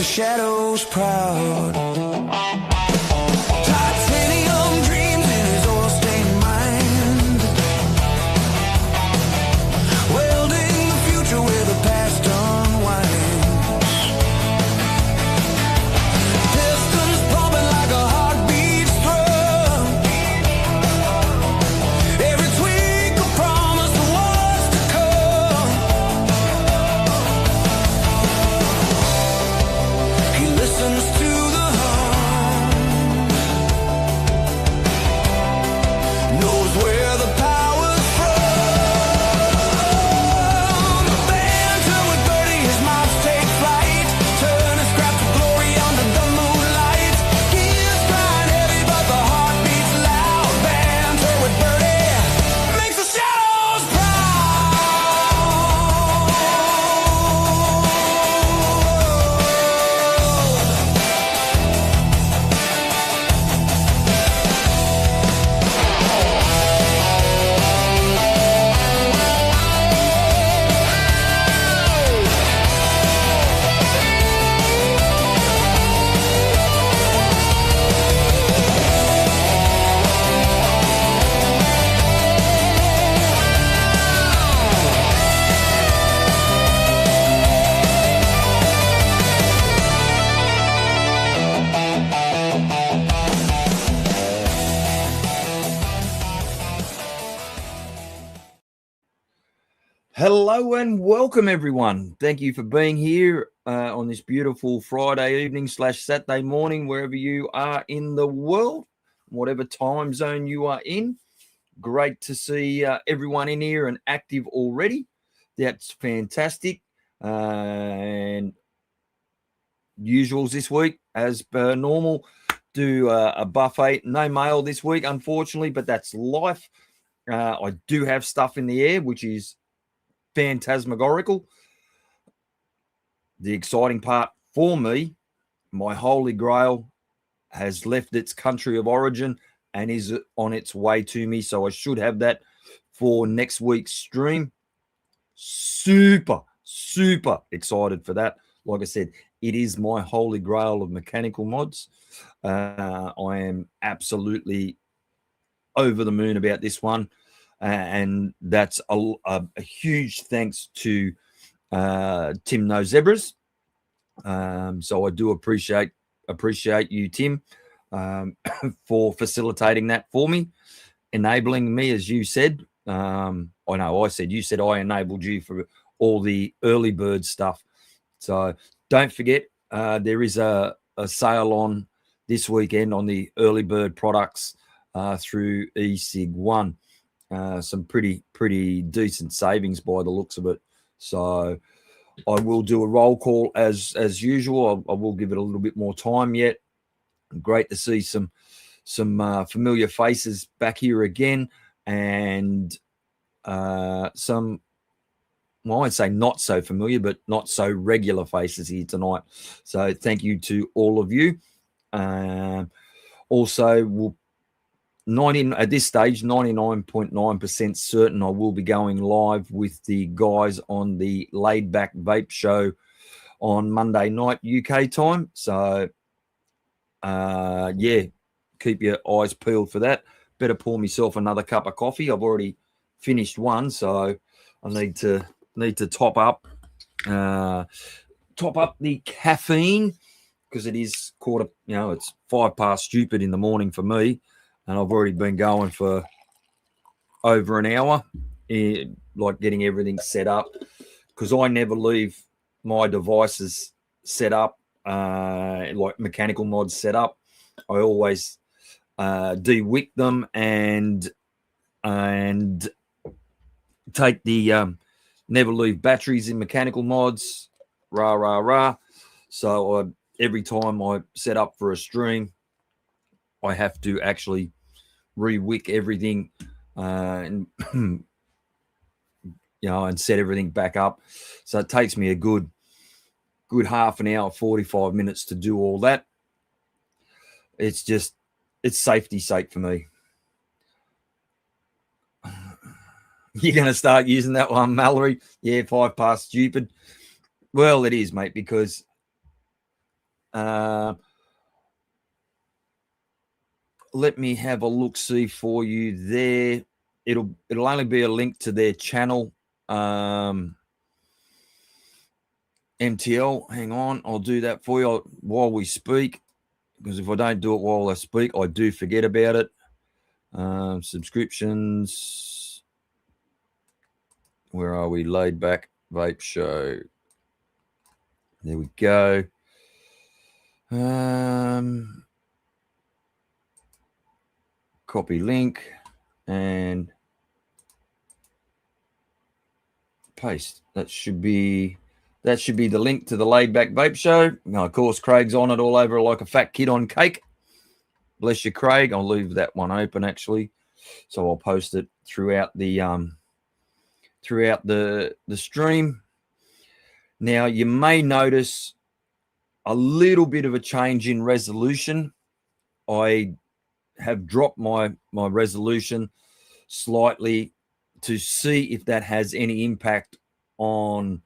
the shadows proud. Hello and welcome, everyone. Thank you for being here on this beautiful Friday evening / Saturday morning, wherever you are in the world, whatever time zone you are in. Great to see everyone in here and active already. That's fantastic. And usuals this week, as per normal, do a buffet. No mail this week, unfortunately, but that's life. I do have stuff in the air, which is phantasmagorical. The exciting part for me, my holy grail has left its country of origin and is on its way to me, so I should have that for next week's stream. Super excited for that. Like I said, it is my holy grail of mechanical mods. I am absolutely over the moon about this one. And that's a huge thanks to Tim No Zebras. So I do appreciate you, Tim, for facilitating that for me, enabling me, as you said. You said I enabled you for all the early bird stuff. So don't forget, there is a sale on this weekend on the early bird products through eSig1. Some pretty decent savings by the looks of it. So I will do a roll call as usual. I will give it a little bit more time yet. Great to see some familiar faces back here again, and some, well, I'd say not so familiar, but not so regular faces here tonight. So thank you to all of you. Also, we'll at this stage, 99.9% certain I will be going live with the guys on the Laid Back Vape Show on Monday night UK time. So, yeah, keep your eyes peeled for that. Better pour myself another cup of coffee. I've already finished one, so I need to top up the caffeine, because it is it's 5 past stupid in the morning for me. And I've already been going for over an hour, like getting everything set up, because I never leave my devices set up, like mechanical mods set up. I always de-wick them and take the never leave batteries in mechanical mods, So every time I set up for a stream, I have to actually re-wick everything and and set everything back up. So it takes me a good half an hour, 45 minutes to do all that. It's safety's sake for me. You're going to start using that one, Mallory? Yeah, 5 past stupid. Well, it is, mate, because Let me have a look-see for you there. It'll only be a link to their channel. MTL, hang on, I'll do that for you while we speak, because if I don't do it while I speak, I do forget about it. Subscriptions. Where are we? Laid back vape show. There we go. Copy link and paste. That should be the link to the Laid Back Vape Show. Now, of course, Craig's on it all over like a fat kid on cake. Bless you, Craig. I'll leave that one open actually, so I'll post it throughout the stream. Now, you may notice a little bit of a change in resolution. I have dropped my resolution slightly to see if that has any impact on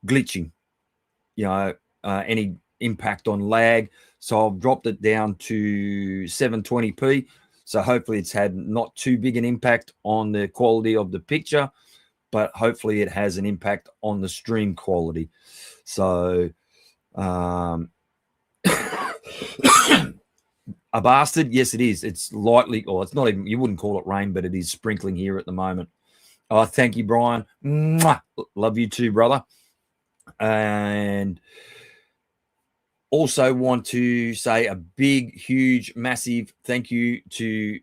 glitching, any impact on lag. So I've dropped it down to 720p. So hopefully it's had not too big an impact on the quality of the picture, but hopefully it has an impact on the stream quality. So a bastard, yes, it is. It's lightly, or it's not even, you wouldn't call it rain, but it is sprinkling here at the moment. Oh, thank you, Brian. Mwah. Love you too, brother. And also want to say a big, huge, massive thank you to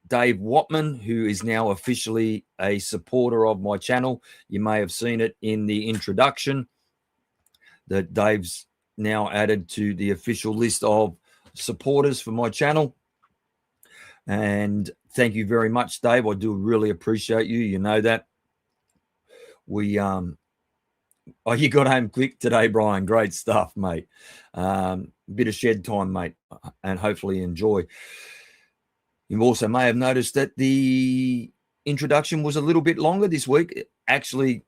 Dave Watman, who is now officially a supporter of my channel. You may have seen it in the introduction that Dave's now added to the official list of supporters for my channel. And thank you very much, Dave. I do really appreciate you. You know that. We oh, you got home quick today, Brian. Great stuff, mate. Bit of shed time, mate, and hopefully enjoy. You also may have noticed that the introduction was a little bit longer this week. Actually,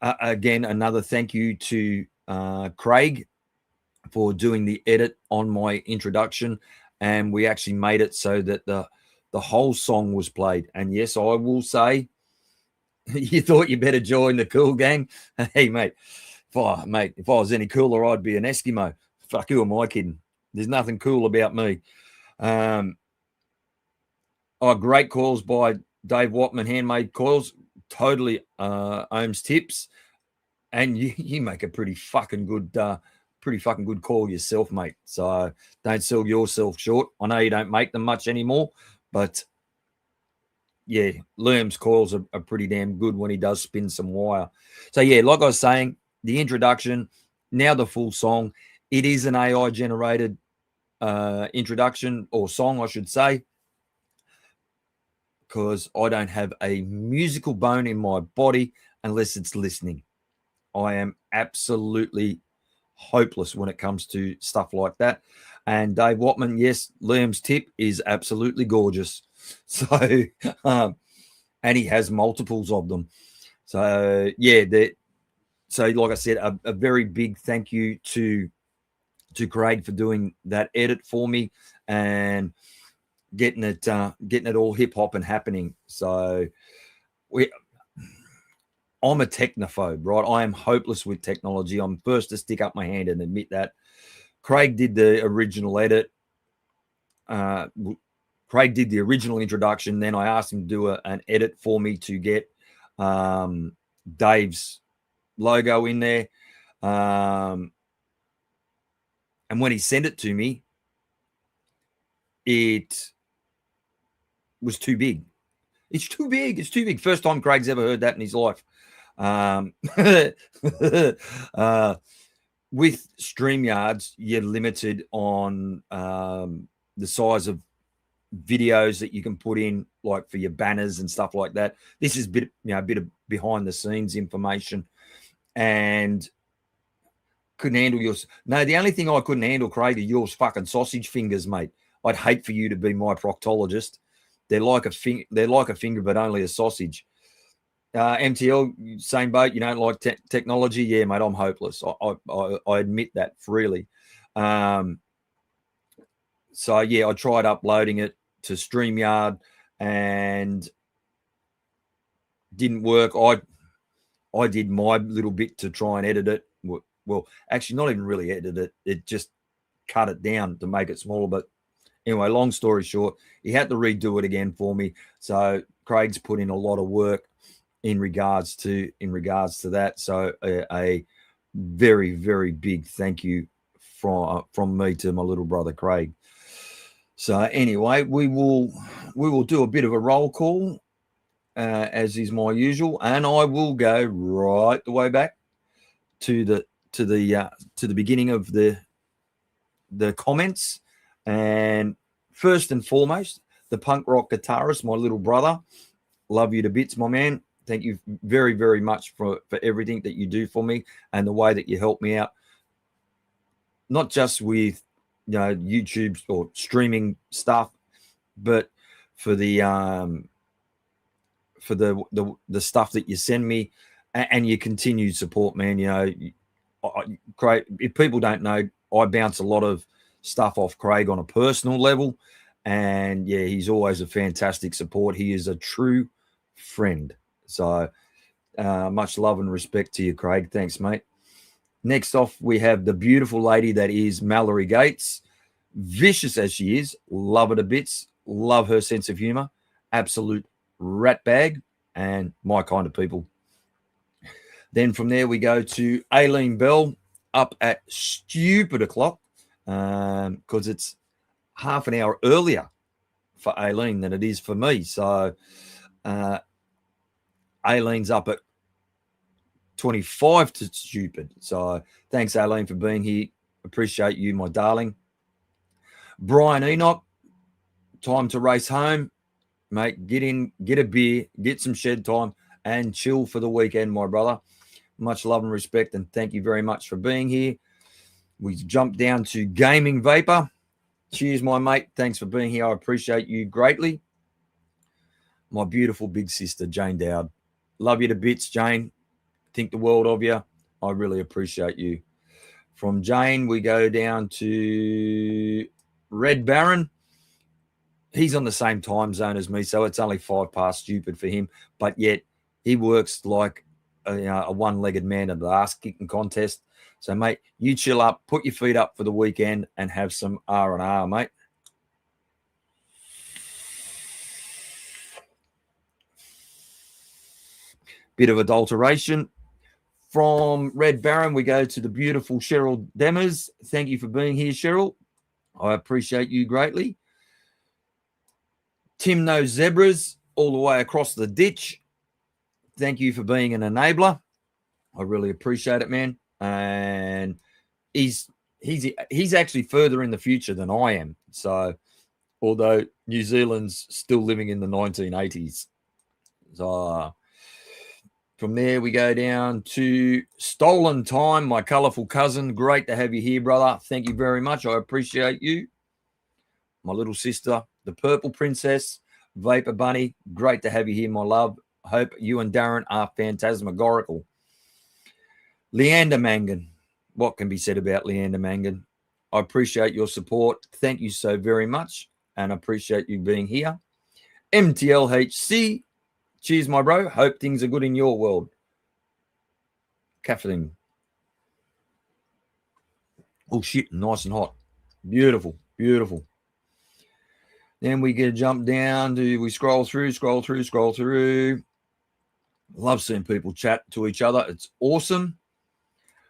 again, another thank you to Craig for doing the edit on my introduction, and we actually made it so that the whole song was played. And yes, I will say, you thought you better join the cool gang. Hey, mate, if I was any cooler, I'd be an Eskimo. Fuck, who am I kidding? There's nothing cool about me. Great coils by Dave Watman, handmade coils, totally ohms tips, and you make a pretty fucking good coil yourself, mate. So don't sell yourself short. I know you don't make them much anymore, but yeah, Liam's coils are pretty damn good when he does spin some wire. So yeah, like I was saying, the introduction, now the full song. It is an AI generated introduction, or song, I should say, because I don't have a musical bone in my body unless it's listening. I am absolutely hopeless when it comes to stuff like that. And Dave Watman, yes, Liam's tip is absolutely gorgeous. So, and he has multiples of them. So, yeah, so like I said, a very big thank you to Craig for doing that edit for me and getting it all hip hop and happening. So, I'm a technophobe, right? I am hopeless with technology. I'm first to stick up my hand and admit that. Craig did the original edit. Craig did the original introduction. Then I asked him to do an edit for me to get Dave's logo in there. And when he sent it to me, it was too big. It's too big. It's too big. First time Craig's ever heard that in his life. With StreamYards, you're limited on the size of videos that you can put in, like for your banners and stuff like that. This is a bit of behind the scenes information, and couldn't handle yours. No, the only thing I couldn't handle, Craig, are yours fucking sausage fingers, mate. I'd hate for you to be my proctologist. They're like a finger, but only a sausage. MTL, same boat. You don't like technology? Yeah, mate, I'm hopeless. I admit that freely. So, yeah, I tried uploading it to StreamYard and didn't work. I did my little bit to try and edit it. Well, actually, not even really edit it. It just cut it down to make it smaller. But anyway, long story short, he had to redo it again for me. So Craig's put in a lot of work in regards to that. So a very, very big thank you from me to my little brother Craig. So anyway, we will do a bit of a roll call, as is my usual, and I will go right the way back to the beginning of the comments. And first and foremost, the punk rock guitarist, my little brother, love you to bits, my man. Thank you very, very much for everything that you do for me and the way that you help me out, not just with YouTube or streaming stuff, but for the stuff that you send me and your continued support, man. Craig, if people don't know, I bounce a lot of stuff off Craig on a personal level, and yeah, he's always a fantastic support. He is a true friend. So much love and respect to you, Craig. Thanks, mate. Next off, we have the beautiful lady that is Mallory Gates. Vicious as she is, love her to bits, love her sense of humor, absolute rat bag, and my kind of people. Then from there, we go to Aileen Bell, up at stupid o'clock, because it's half an hour earlier for Aileen than it is for me. So Aileen's up at 25 to stupid. So thanks, Aileen, for being here. Appreciate you, my darling. Brian Enoch, time to race home. Mate, get in, get a beer, get some shed time, and chill for the weekend, my brother. Much love and respect, and thank you very much for being here. We jump down to Gaming Vapor. Cheers, my mate. Thanks for being here. I appreciate you greatly. My beautiful big sister, Jane Dowd. Love you to bits, Jane. Think the world of you. I really appreciate you. From Jane, we go down to Red Baron. He's on the same time zone as me, so it's only 5 past stupid for him. But yet he works like a one-legged man at the ass-kicking contest. So, mate, you chill up, put your feet up for the weekend, and have some R&R, mate. Bit of adulteration. From Red Baron, we go to the beautiful Cheryl Demers. Thank you for being here, Cheryl. I appreciate you greatly. Tim Knows Zebras, all the way across the ditch. Thank you for being an enabler. I really appreciate it, man. And he's actually further in the future than I am. So, although New Zealand's still living in the 1980s. So, from there, we go down to Stolen Time, my colourful cousin. Great to have you here, brother. Thank you very much. I appreciate you. My little sister, the Purple Princess, Vapor Bunny. Great to have you here, my love. I hope you and Darren are phantasmagorical. Leander Mangan. What can be said about Leander Mangan? I appreciate your support. Thank you so very much, and I appreciate you being here. MTLHC. Cheers, my bro. Hope things are good in your world. Kathleen. Oh, shit. Nice and hot. Beautiful. Beautiful. Then we get to jump down to, we scroll through. Love seeing people chat to each other. It's awesome.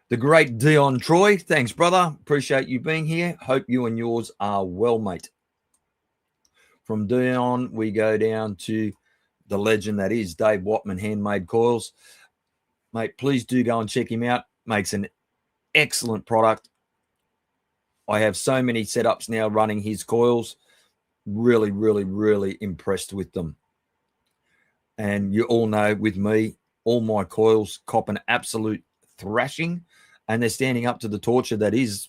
The great Dion Troy. Thanks, brother. Appreciate you being here. Hope you and yours are well, mate. From Dion, we go down to the legend that is Dave Watman Handmade Coils. Mate, please do go and check him out. Makes an excellent product. I have so many setups now running his coils. Really, really, really impressed with them. And you all know with me, all my coils cop an absolute thrashing, and they're standing up to the torture that is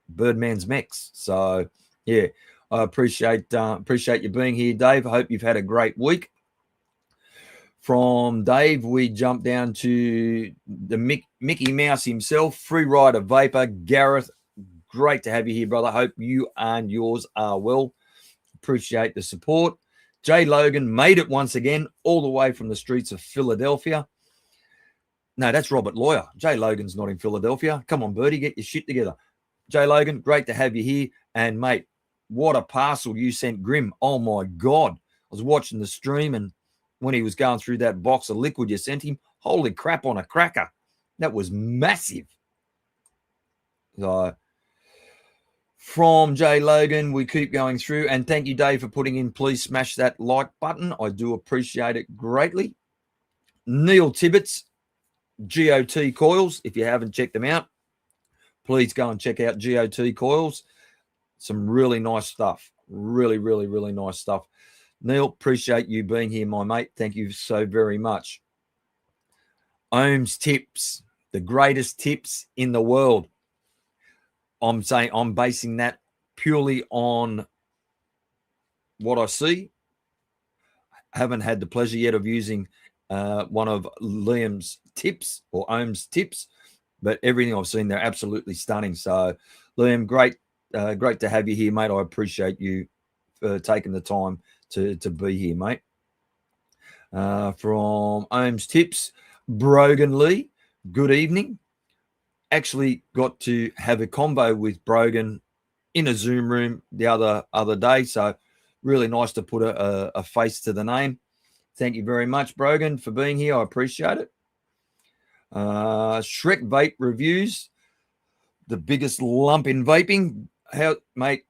Birdman's mechs. So, yeah, I appreciate you being here, Dave. I hope you've had a great week. From Dave, we jump down to the Mickey Mouse himself, Free Rider Vapor. Gareth, great to have you here, brother. Hope you and yours are well. Appreciate the support. Jay Logan made it once again, all the way from the streets of Philadelphia. No, that's Robert Lawyer. Jay Logan's not in Philadelphia. Come on, Birdy, get your shit together. Jay Logan, great to have you here. And, mate, what a parcel you sent Grim. Oh, my God. I was watching the stream, and when he was going through that box of liquid you sent him, holy crap on a cracker. That was massive. So, from Jay Logan, we keep going through. And thank you, Dave, for putting in. Please smash that like button. I do appreciate it greatly. Neil Tibbetts, GOT Coils. If you haven't checked them out, please go and check out GOT Coils. Some really nice stuff. Really, really, really nice stuff. Neil, appreciate you being here, my mate. Thank you so very much. Ohm's Tips, the greatest tips in the world. I'm saying I'm basing that purely on what I see. I haven't had the pleasure yet of using one of Liam's tips or Ohm's tips, but everything I've seen, they're absolutely stunning. So, Liam, great to have you here, mate. I appreciate you for taking the time to be here, mate. From Ohm's Tips, Brogan Lee, good evening. Actually got to have a combo with Brogan in a Zoom room the other day, so really nice to put a face to the name. Thank you very much, Brogan, for being here. I appreciate it. Shrek Vape Reviews, the biggest lump in vaping. How, mate?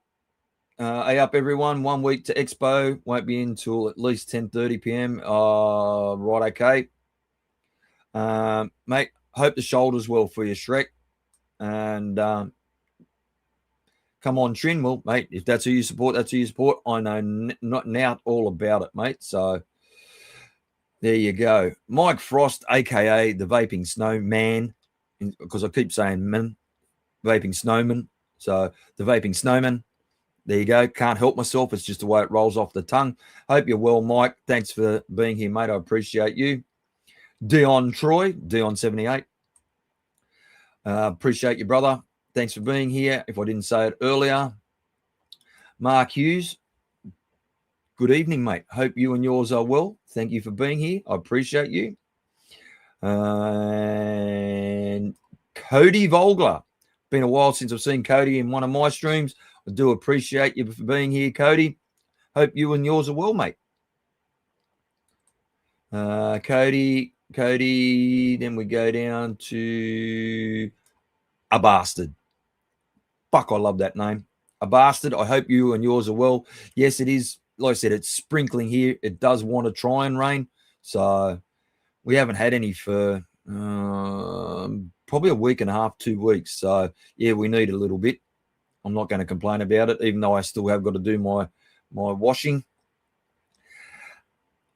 Hey up, everyone. 1 week to Expo. Won't be in till at least 10:30 p.m. Right, okay. Mate, hope the shoulder's well for you, Shrek. And come on, Trin. Well, mate, if that's who you support, that's who you support. I know not now all about it, mate. So there you go. Mike Frost, a.k.a. the Vaping Snowman, because I keep saying man, Vaping Snowman. So the Vaping Snowman. There you go. Can't help myself. It's just the way it rolls off the tongue. Hope you're well, Mike. Thanks for being here, mate. I appreciate you. Dion Troy, Dion78. Appreciate you, brother. Thanks for being here. If I didn't say it earlier. Mark Hughes, good evening, mate. Hope you and yours are well. Thank you for being here. I appreciate you. And Cody Vogler. Been a while since I've seen Cody in one of my streams. I do appreciate you for being here, Cody. Hope you and yours are well, mate. Cody, then we go down to A Bastard. Fuck, I love that name. A Bastard. I hope you and yours are well. Yes, it is. Like I said, it's sprinkling here. It does want to try and rain. So we haven't had any for probably a week and a half, 2 weeks. So, yeah, we need a little bit. I'm not going to complain about it, even though I still have got to do my washing.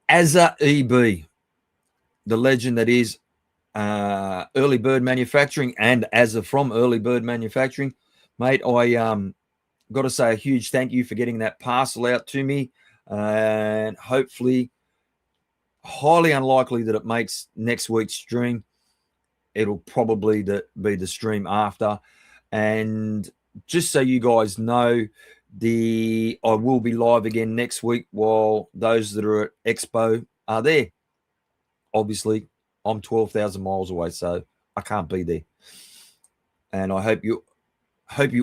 Azza EB, the legend that is Early Bird Manufacturing and Azza from Early Bird Manufacturing. Mate, I got to say a huge thank you for getting that parcel out to me. And hopefully, highly unlikely that it makes next week's stream. It'll probably be the stream after. And just so you guys know, I will be live again next week while those that are at Expo are there. Obviously, I'm 12,000 miles away, so I can't be there. And I hope you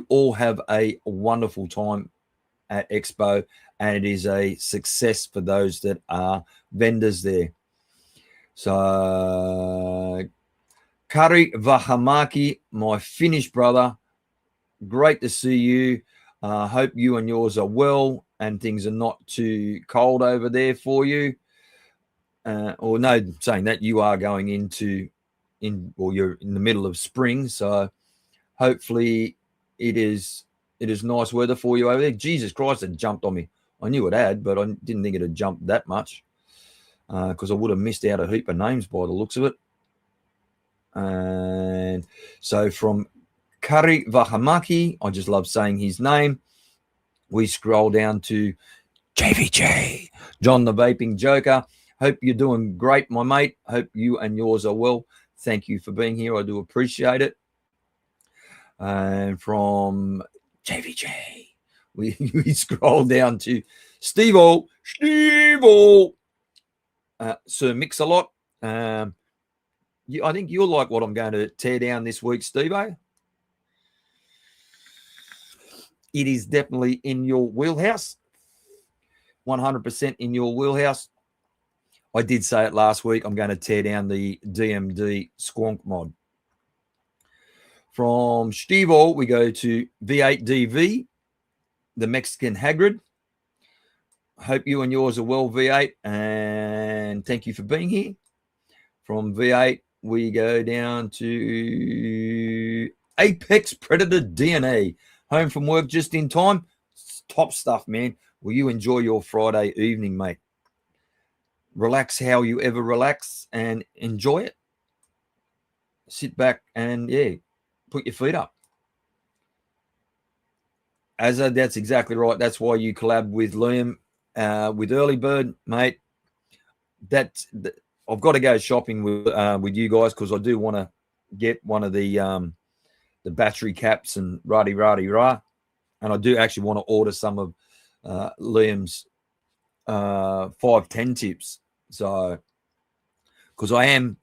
all have a wonderful time at Expo, and it is a success for those that are vendors there. So, Kari Vahamaki, my Finnish brother, great to see you. Hope you and yours are well and things are not too cold over there for you. Or no, saying that you are going you're in the middle of spring. So hopefully it is nice weather for you over there. Jesus Christ, it jumped on me. I knew it had, but I didn't think it had jumped that much because I would have missed out a heap of names by the looks of it. And so from Kari Vahamaki, I just love saying his name. We scroll down to JVJ, John the Vaping Joker. Hope you're doing great, my mate. Hope you and yours are well. Thank you for being here. I do appreciate it. And from JVJ, we scroll down to Steve-O. Sir Mix-a-Lot. I think you'll like what I'm going to tear down this week, Steve-O. It is definitely in your wheelhouse. 100% in your wheelhouse. I did say it last week. I'm going to tear down the DMD Squonk mod. From Steve-O, we go to V8DV, the Mexican Hagrid. Hope you and yours are well, V8, and thank you for being here. From V8, we go down to Apex Predator DNA. Home from work just in time. Top stuff, man. Will you enjoy your Friday evening, mate? Relax how you ever relax and enjoy it. Sit back and, yeah, put your feet up. That's exactly right. That's why you collab with Liam, with Early Bird, mate. I've got to go shopping with you guys because I do want to get one of the battery caps and rah. And I do actually want to order some of Liam's 510 tips. So, because I am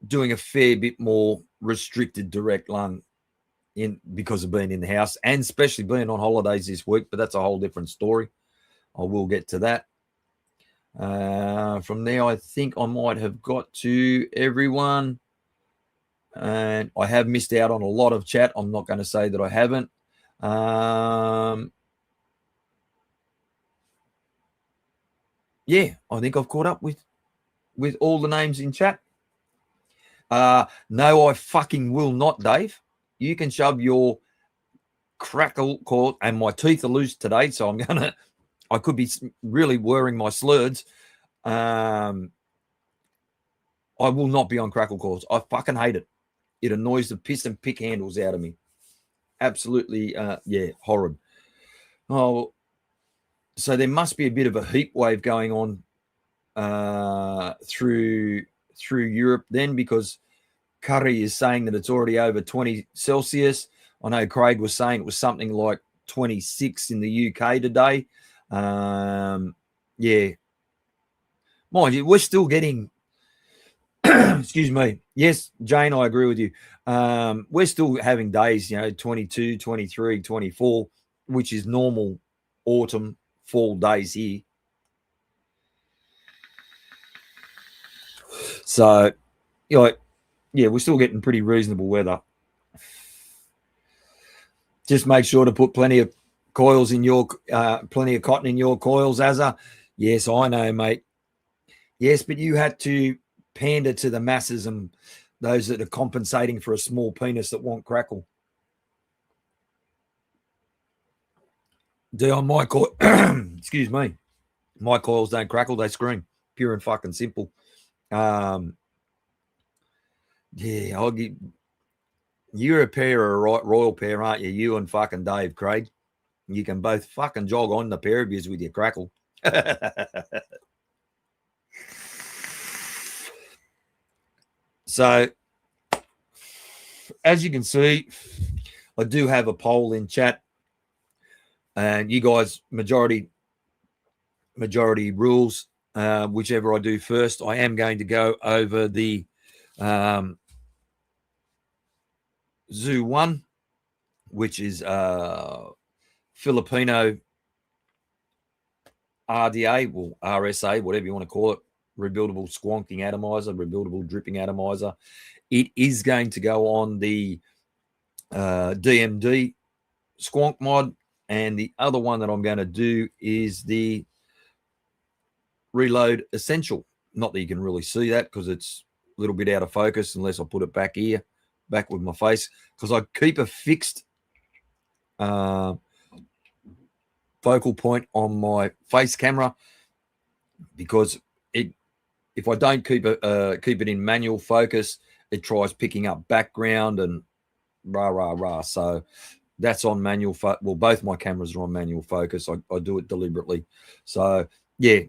doing a fair bit more restricted direct lung because of being in the house and especially being on holidays this week, but that's a whole different story. I will get to that. From there, I think I might have got to everyone. And I have missed out on a lot of chat. I'm not going to say that I haven't. Yeah, I think I've caught up with all the names in chat. No, I fucking will not, Dave. You can shove your crackle cord, and my teeth are loose today, so I could be really wearing my slurs. I will not be on crackle calls. I fucking hate it. It annoys the piss and pick handles out of me. Absolutely, yeah, horrid. Oh, so there must be a bit of a heat wave going on through Europe then, because Curry is saying that it's already over 20 Celsius. I know Craig was saying it was something like 26 in the UK today. Yeah. Mind you, we're still getting, excuse me. Yes, Jane, I agree with you. We're still having days, 22, 23, 24, which is normal autumn, fall days here. So, yeah, we're still getting pretty reasonable weather. Just make sure to put plenty of coils in your, plenty of cotton in your coils, Azza. Yes, I know, mate. Yes, but you had to pander to the masses and those that are compensating for a small penis that won't crackle. Dion, my coil, excuse me, my coils don't crackle, they scream. Pure and fucking simple. Yeah, you're a pair, a royal pair, aren't you? You and fucking Dave, Craig. You can both fucking jog on the pair of yous with your crackle. So, as you can see, I do have a poll in chat, and you guys, majority rules, whichever I do first. I am going to go over the ZooOne, which is Filipino RDA, well, RSA, whatever you want to call it, rebuildable squonking atomizer, rebuildable dripping atomizer. It is going to go on the DMD Squonk mod, and the other one that I'm going to do is the Reload Essential. Not that you can really see that because it's a little bit out of focus unless I put it back here, back with my face, because I keep a fixed focal point on my face camera, because if I don't keep it in manual focus, it tries picking up background and rah. So that's on manual. Well, both my cameras are on manual focus. I do it deliberately. So yeah,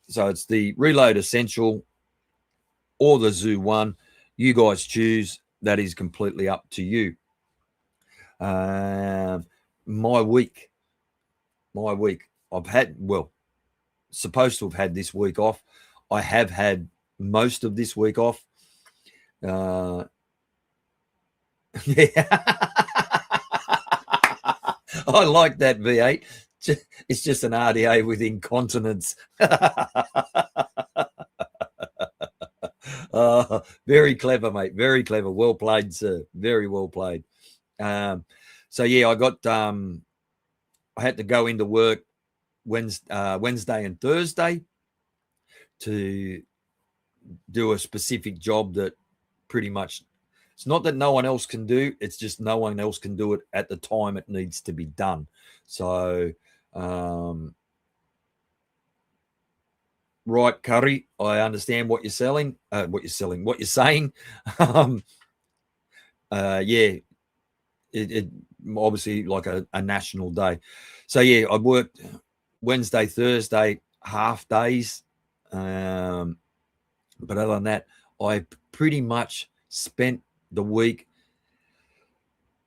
So it's the Reload Essential or the ZooOne. You guys choose. That is completely up to you. My week. I've had, well, supposed to have had this week off. I have had most of this week off. Yeah. I like that, V8. It's just an RDA with incontinence. Very clever, mate. Very clever. Well played, sir. Very well played. So yeah, I had to go into work Wednesday and Thursday to do a specific job that pretty much, it's not that no one else can do, it's just no one else can do it at the time it needs to be done. So right, Curry, I understand what you're saying. Yeah, it obviously like a national day. So yeah, I worked Wednesday, Thursday, half days. But other than that, I pretty much spent the week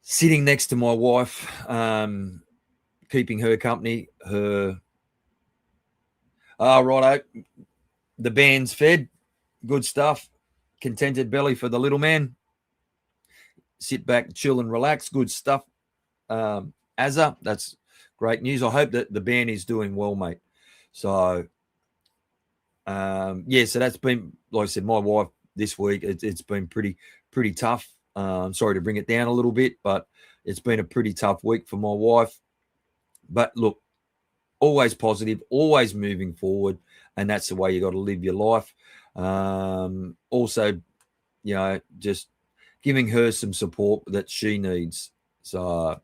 sitting next to my wife, keeping her company. Righto, the band's fed, good stuff. Contented belly for the little man. Sit back, chill and relax, good stuff. Azza, that's great news. I hope that the band is doing well, mate. So, yeah, so that's been, like I said, my wife this week. It's been pretty tough. I'm sorry to bring it down a little bit, but it's been a pretty tough week for my wife. But look, always positive, always moving forward, and that's the way you got to live your life. Also, you know, just giving her some support that she needs. So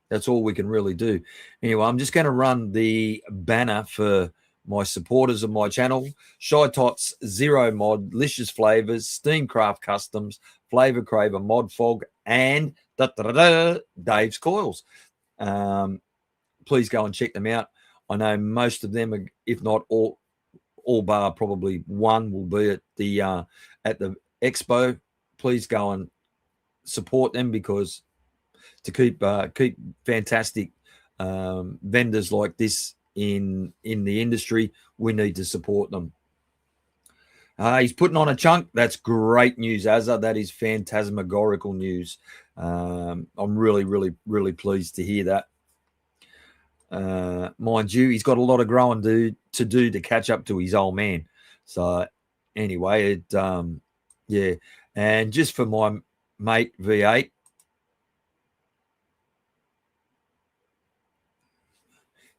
that's all we can really do. Anyway, I'm just going to run the banner for my supporters of my channel: Shytots, Zero Mod, Lcious Flavours, SteamCraft Customs, Flavour Craver, ModFog, and Dave's Coils. Please go and check them out. I know most of them, if not all bar probably one, will be at the expo. Please go and support them, because to keep fantastic vendors like this in the industry, we need to support them. He's putting on a chunk. That's great news, Azza. That is phantasmagorical news. I'm really pleased to hear that. Mind you, he's got a lot of growing to do to catch up to his old man. So anyway, yeah. And just for my mate V8,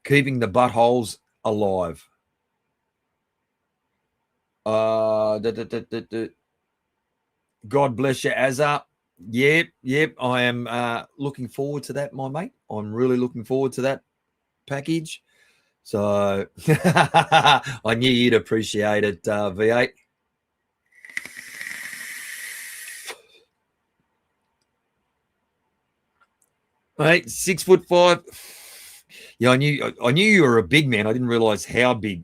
keeping the buttholes alive. God bless you, Azza. Yep. I am looking forward to that, my mate. I'm really looking forward to that package. So I knew you'd appreciate it, V8. Mate, 6'5". Yeah, I knew you were a big man. I didn't realize how big.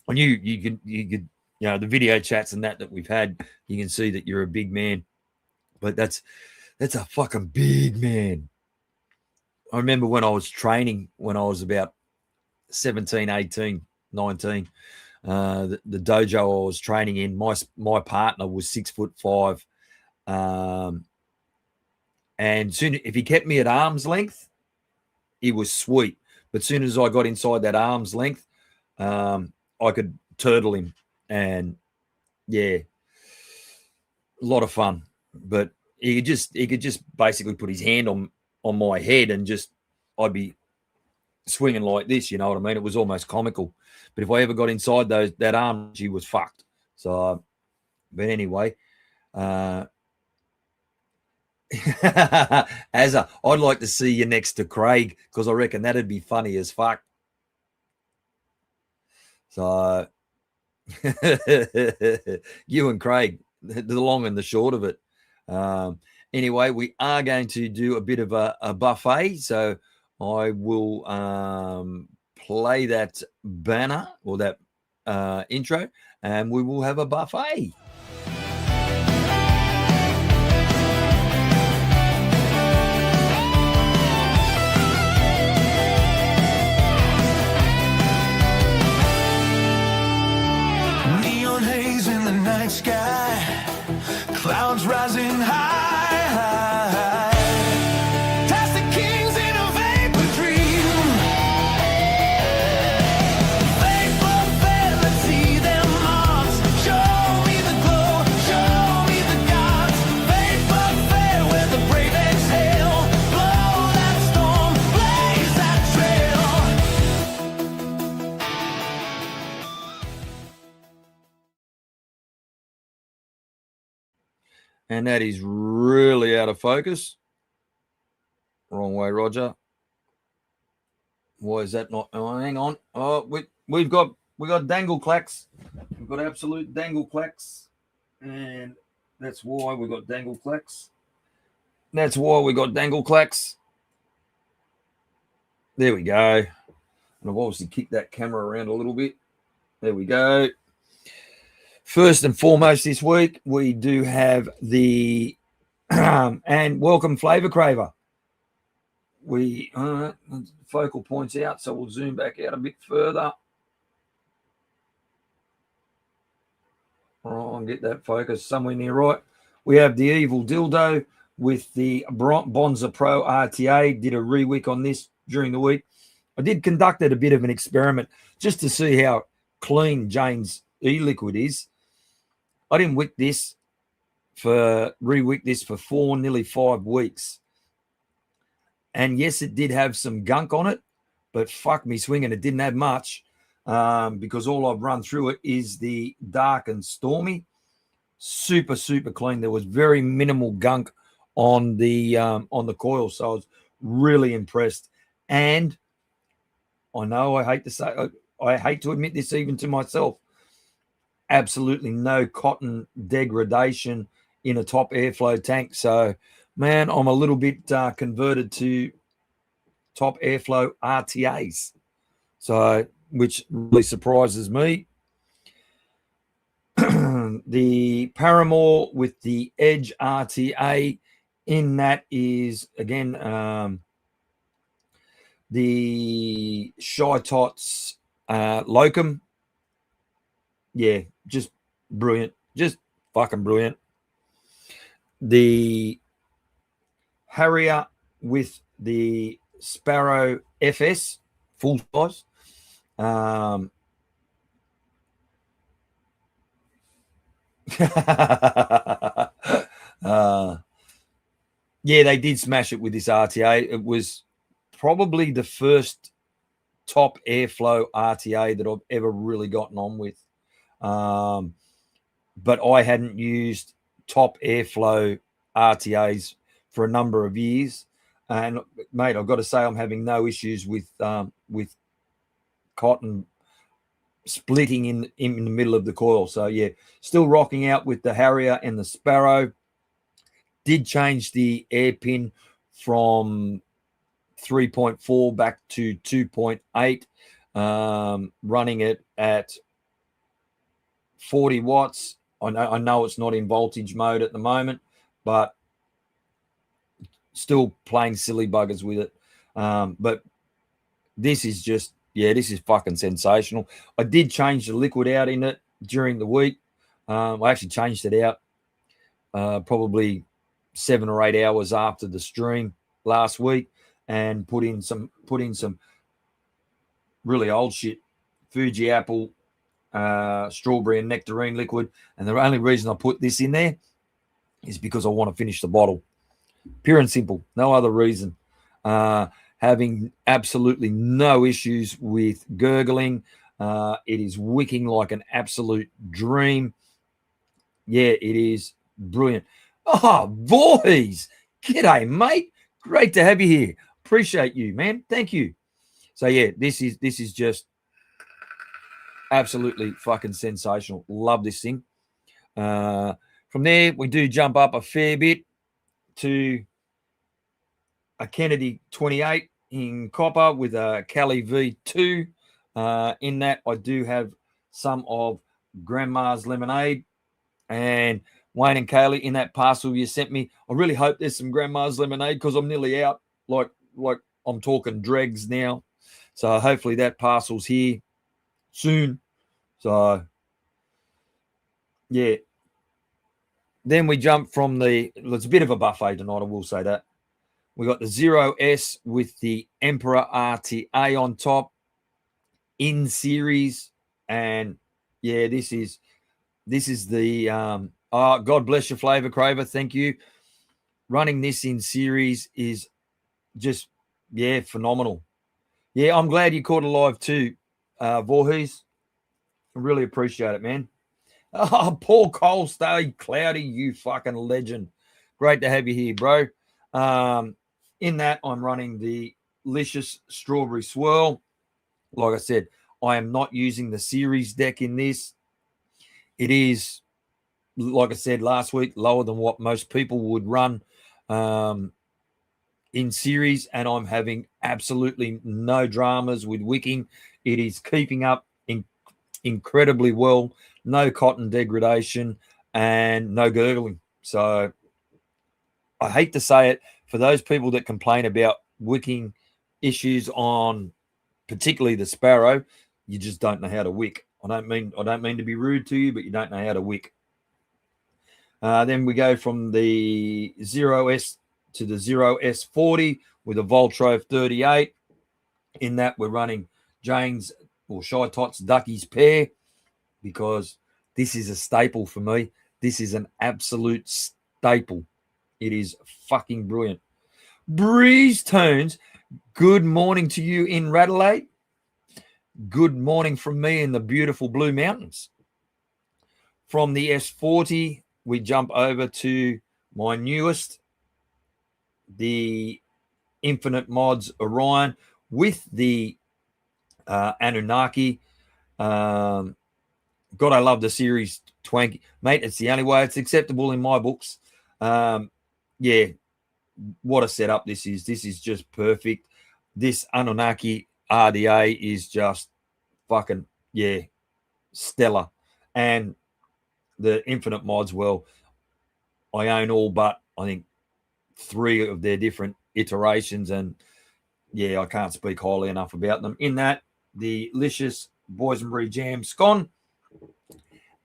I knew you could, you know, the video chats and that we've had, you can see that you're a big man. But that's a fucking big man. I remember when I was training, when I was about 17, 18, 19, the dojo I was training in, my partner was 6'5". And soon, if he kept me at arm's length, he was sweet. But as soon as I got inside that arm's length, I could turtle him. And yeah, a lot of fun. But he could just basically put his hand on my head, and just I'd be swinging like this, you know what I mean? It was almost comical. But if I ever got inside that arm, she was fucked. So, but anyway, Azza, I'd like to see you next to Craig, because I reckon that'd be funny as fuck. So you and Craig, the long and the short of it. Anyway, we are going to do a bit of a buffet. So I will play that banner, or that intro, and we will have a buffet. Neon haze in the night sky, clouds rising high. Toss the kings in a vapor dream. Vapor fair, let's see them marks. Show me the glow, show me the gods. Vapor fair, where the brave exhale. Blow that storm, blaze that trail. And that is really out of focus. Wrong way, Roger. Why is that not? Oh, hang on. Oh, we got dangle clacks. We've got absolute dangle clacks, and that's why we got dangle clacks. That's why we got dangle clacks. There we go. And I've obviously kicked that camera around a little bit. There we go. First and foremost this week, we do have the and welcome Flavour Craver. We focal points out, so we'll zoom back out a bit further. I'll get that focus somewhere near right. We have the Evil Dildo with the Bonza Pro RTA. Did a rewick on this during the week. I did conducted a bit of an experiment just to see how clean Jane's e-liquid is. I didn't rewick this for 4, nearly 5 weeks. And yes, it did have some gunk on it, but fuck me swinging, it didn't have much because all I've run through it is the dark and stormy. Super, super clean. There was very minimal gunk on the coil, so I was really impressed. And I know I hate to admit this even to myself, absolutely no cotton degradation in a top airflow tank. So, man, I'm a little bit converted to top airflow RTAs, so which really surprises me. The Paramore with the Edge RTA in that is again the Shytots Locum. Yeah, just brilliant. Just fucking brilliant. The Harrier with the Sparrow FS, full size. Yeah, they did smash it with this RTA. It was probably the first top airflow RTA that I've ever really gotten on with. But I hadn't used top airflow RTAs for a number of years. And mate, I've got to say I'm having no issues with cotton splitting in the middle of the coil. So yeah, still rocking out with the Harrier and the Sparrow. Did change the air pin from 3.4 back to 2.8, running it at 40 watts. I know it's not in voltage mode at the moment, but still playing silly buggers with it. But this is just, yeah, this is fucking sensational. I did change the liquid out in it during the week. I actually changed it out probably 7 or 8 hours after the stream last week, and put in some really old shit, Fuji apple, strawberry and nectarine liquid. And the only reason I put this in there is because I want to finish the bottle. Pure and simple, no other reason. Having absolutely no issues with gurgling. It is wicking like an absolute dream. Yeah, it is brilliant. Oh, boys. G'day, mate. Great to have you here. Appreciate you, man. Thank you. So, yeah, this is just absolutely fucking sensational. Love this thing. From there, we do jump up a fair bit to a Kennedy 28 in copper with a Cali V2. In that, I do have some of Grandma's lemonade. And Wayne and Kaylee, in that parcel you sent me, I really hope there's some Grandma's lemonade because I'm nearly out. Like I'm talking dregs now. So hopefully that parcel's here soon. So yeah. Then we jump from it's a bit of a buffet tonight, I will say that. We got the 0S with the Emperor RTA on top in series. And yeah, this is the God bless you, Flavour Craver. Thank you. Running this in series is just phenomenal. Yeah, I'm glad you caught it live too, Voorhees. I really appreciate it, man. Oh, Paul Cole, stay cloudy, you fucking legend. Great to have you here, bro. In that, I'm running the Lcious Strawberry Swirl. Like I said, I am not using the series deck in this. It is, like I said last week, lower than what most people would run in series, and I'm having absolutely no dramas with wicking. It is keeping up incredibly well. No cotton degradation and no gurgling. So I hate to say it, for those people that complain about wicking issues on particularly the Sparrow, you just don't know how to wick. I don't mean to be rude to you, but you don't know how to wick. Then we go from the 0S to the 0S40 with a Voltrove 38. In that, we're running Jane's or Shytots Ducky's pair, because this is a staple for me. This is an absolute staple. It is fucking brilliant. Breeze Tones, good morning to you in Radelaide. Good morning from me in the beautiful Blue Mountains. From the S40, we jump over to my newest, the Infinite Mods Orion with the Anunnaki. God, I love the series Twanky. Mate, it's the only way it's acceptable in my books. Yeah, what a setup this is. This is just perfect. This Anunnaki RDA is just fucking, stellar. And the Infinite Mods, well, I own all but, I think, 3 of their different iterations. And, yeah, I can't speak highly enough about them. In that, the Lcious Boysenberry Jam Scone.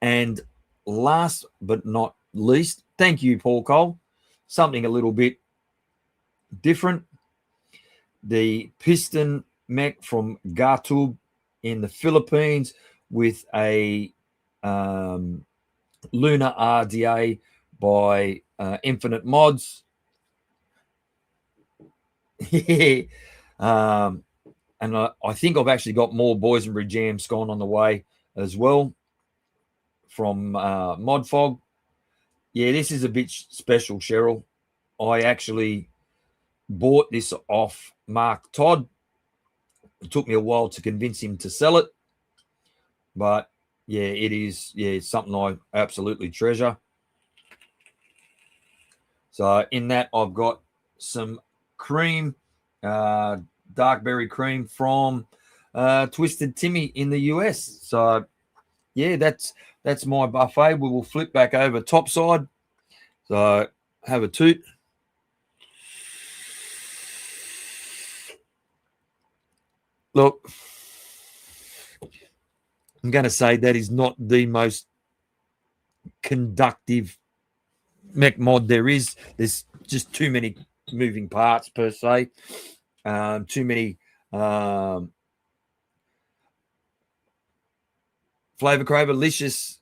And last but not least, thank you, Paul Cole. Something a little bit different. The Piston Mech from Gatub in the Philippines with a Lunar RDA by Infinite Mods. And I think I've actually got more Boysenberry Jam Scone on the way as well from ModFog. Yeah, this is a bit special, Cheryl. I actually bought this off Mark Todd. It took me a while to convince him to sell it. But, yeah, it is it's something I absolutely treasure. So in that, I've got some cream, dark berry cream from Twisted Timmy in the US. So, yeah, that's my buffet. We will flip back over topside. So have a toot. Look, I'm going to say that is not the most conductive mech mod there is. There's just too many moving parts per se. Too many Flavour Craver, Lcious.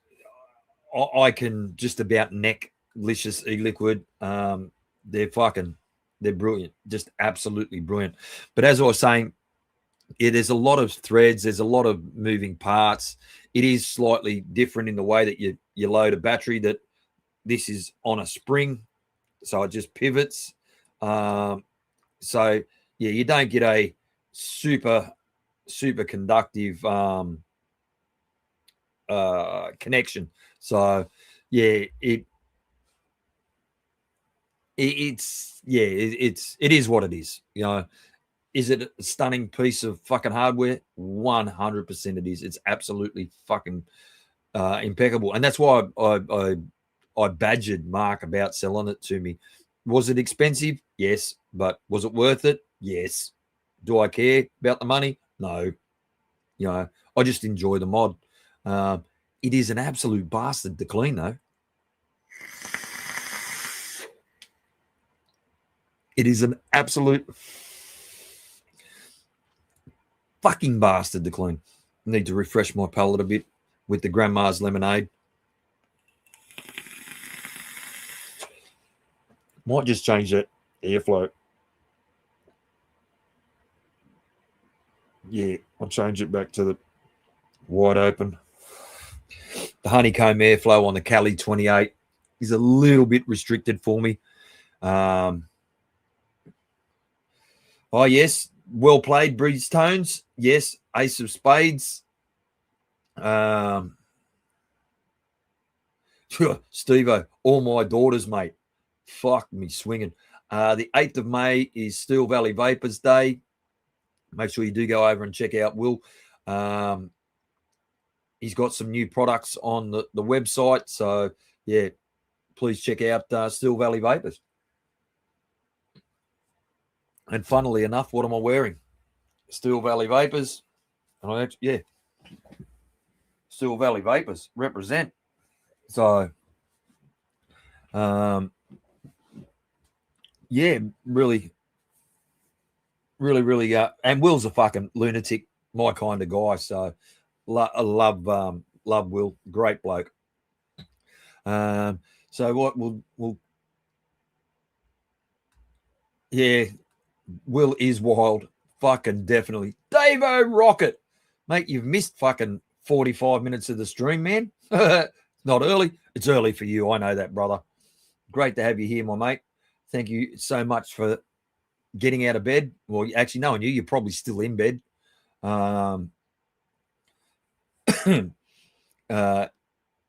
I can just about neck Lcious e-liquid. They're brilliant, just absolutely brilliant. But as I was saying, there's a lot of threads, there's a lot of moving parts. It is slightly different in the way that you load a battery. That this is on a spring, so it just pivots. So yeah, you don't get a super conductive connection. So yeah, it is what it is. You know, Is it a stunning piece of fucking hardware? 100% it is. It's absolutely fucking impeccable. And that's why I badgered Mark about selling it to me. Was it expensive? Yes. But was it worth it? Yes. Do I care about the money? No. You know, I just enjoy the mod. It is an absolute bastard to clean, though. It is an absolute fucking bastard to clean. Need to refresh my palate a bit with the Grandma's lemonade. Might just change that airflow. Yeah, I'll change it back to the wide open. The honeycomb airflow on the Cali 28 is a little bit restricted for me. Oh, yes. Well played, Breeze Tones. Yes. Ace of Spades. Steve-O, all my daughters, mate. Fuck me swinging. The 8th of May is Steel Valley Vapors Day. Make sure you do go over and check out Will. He's got some new products on the website. So, yeah, please check out Steel Valley Vapors. And funnily enough, what am I wearing? Steel Valley Vapors. Yeah. Steel Valley Vapors represent. So, yeah, really, and Will's a fucking lunatic, my kind of guy. So, I love Will, great bloke. So what we'll yeah, Will is wild, fucking definitely. Davo Rocket, mate, you've missed fucking 45 minutes of the stream, man. Not early. It's early for you. I know that, brother. Great to have you here, my mate. Thank you so much for getting out of bed. Well, actually, knowing you, you're probably still in bed. I've known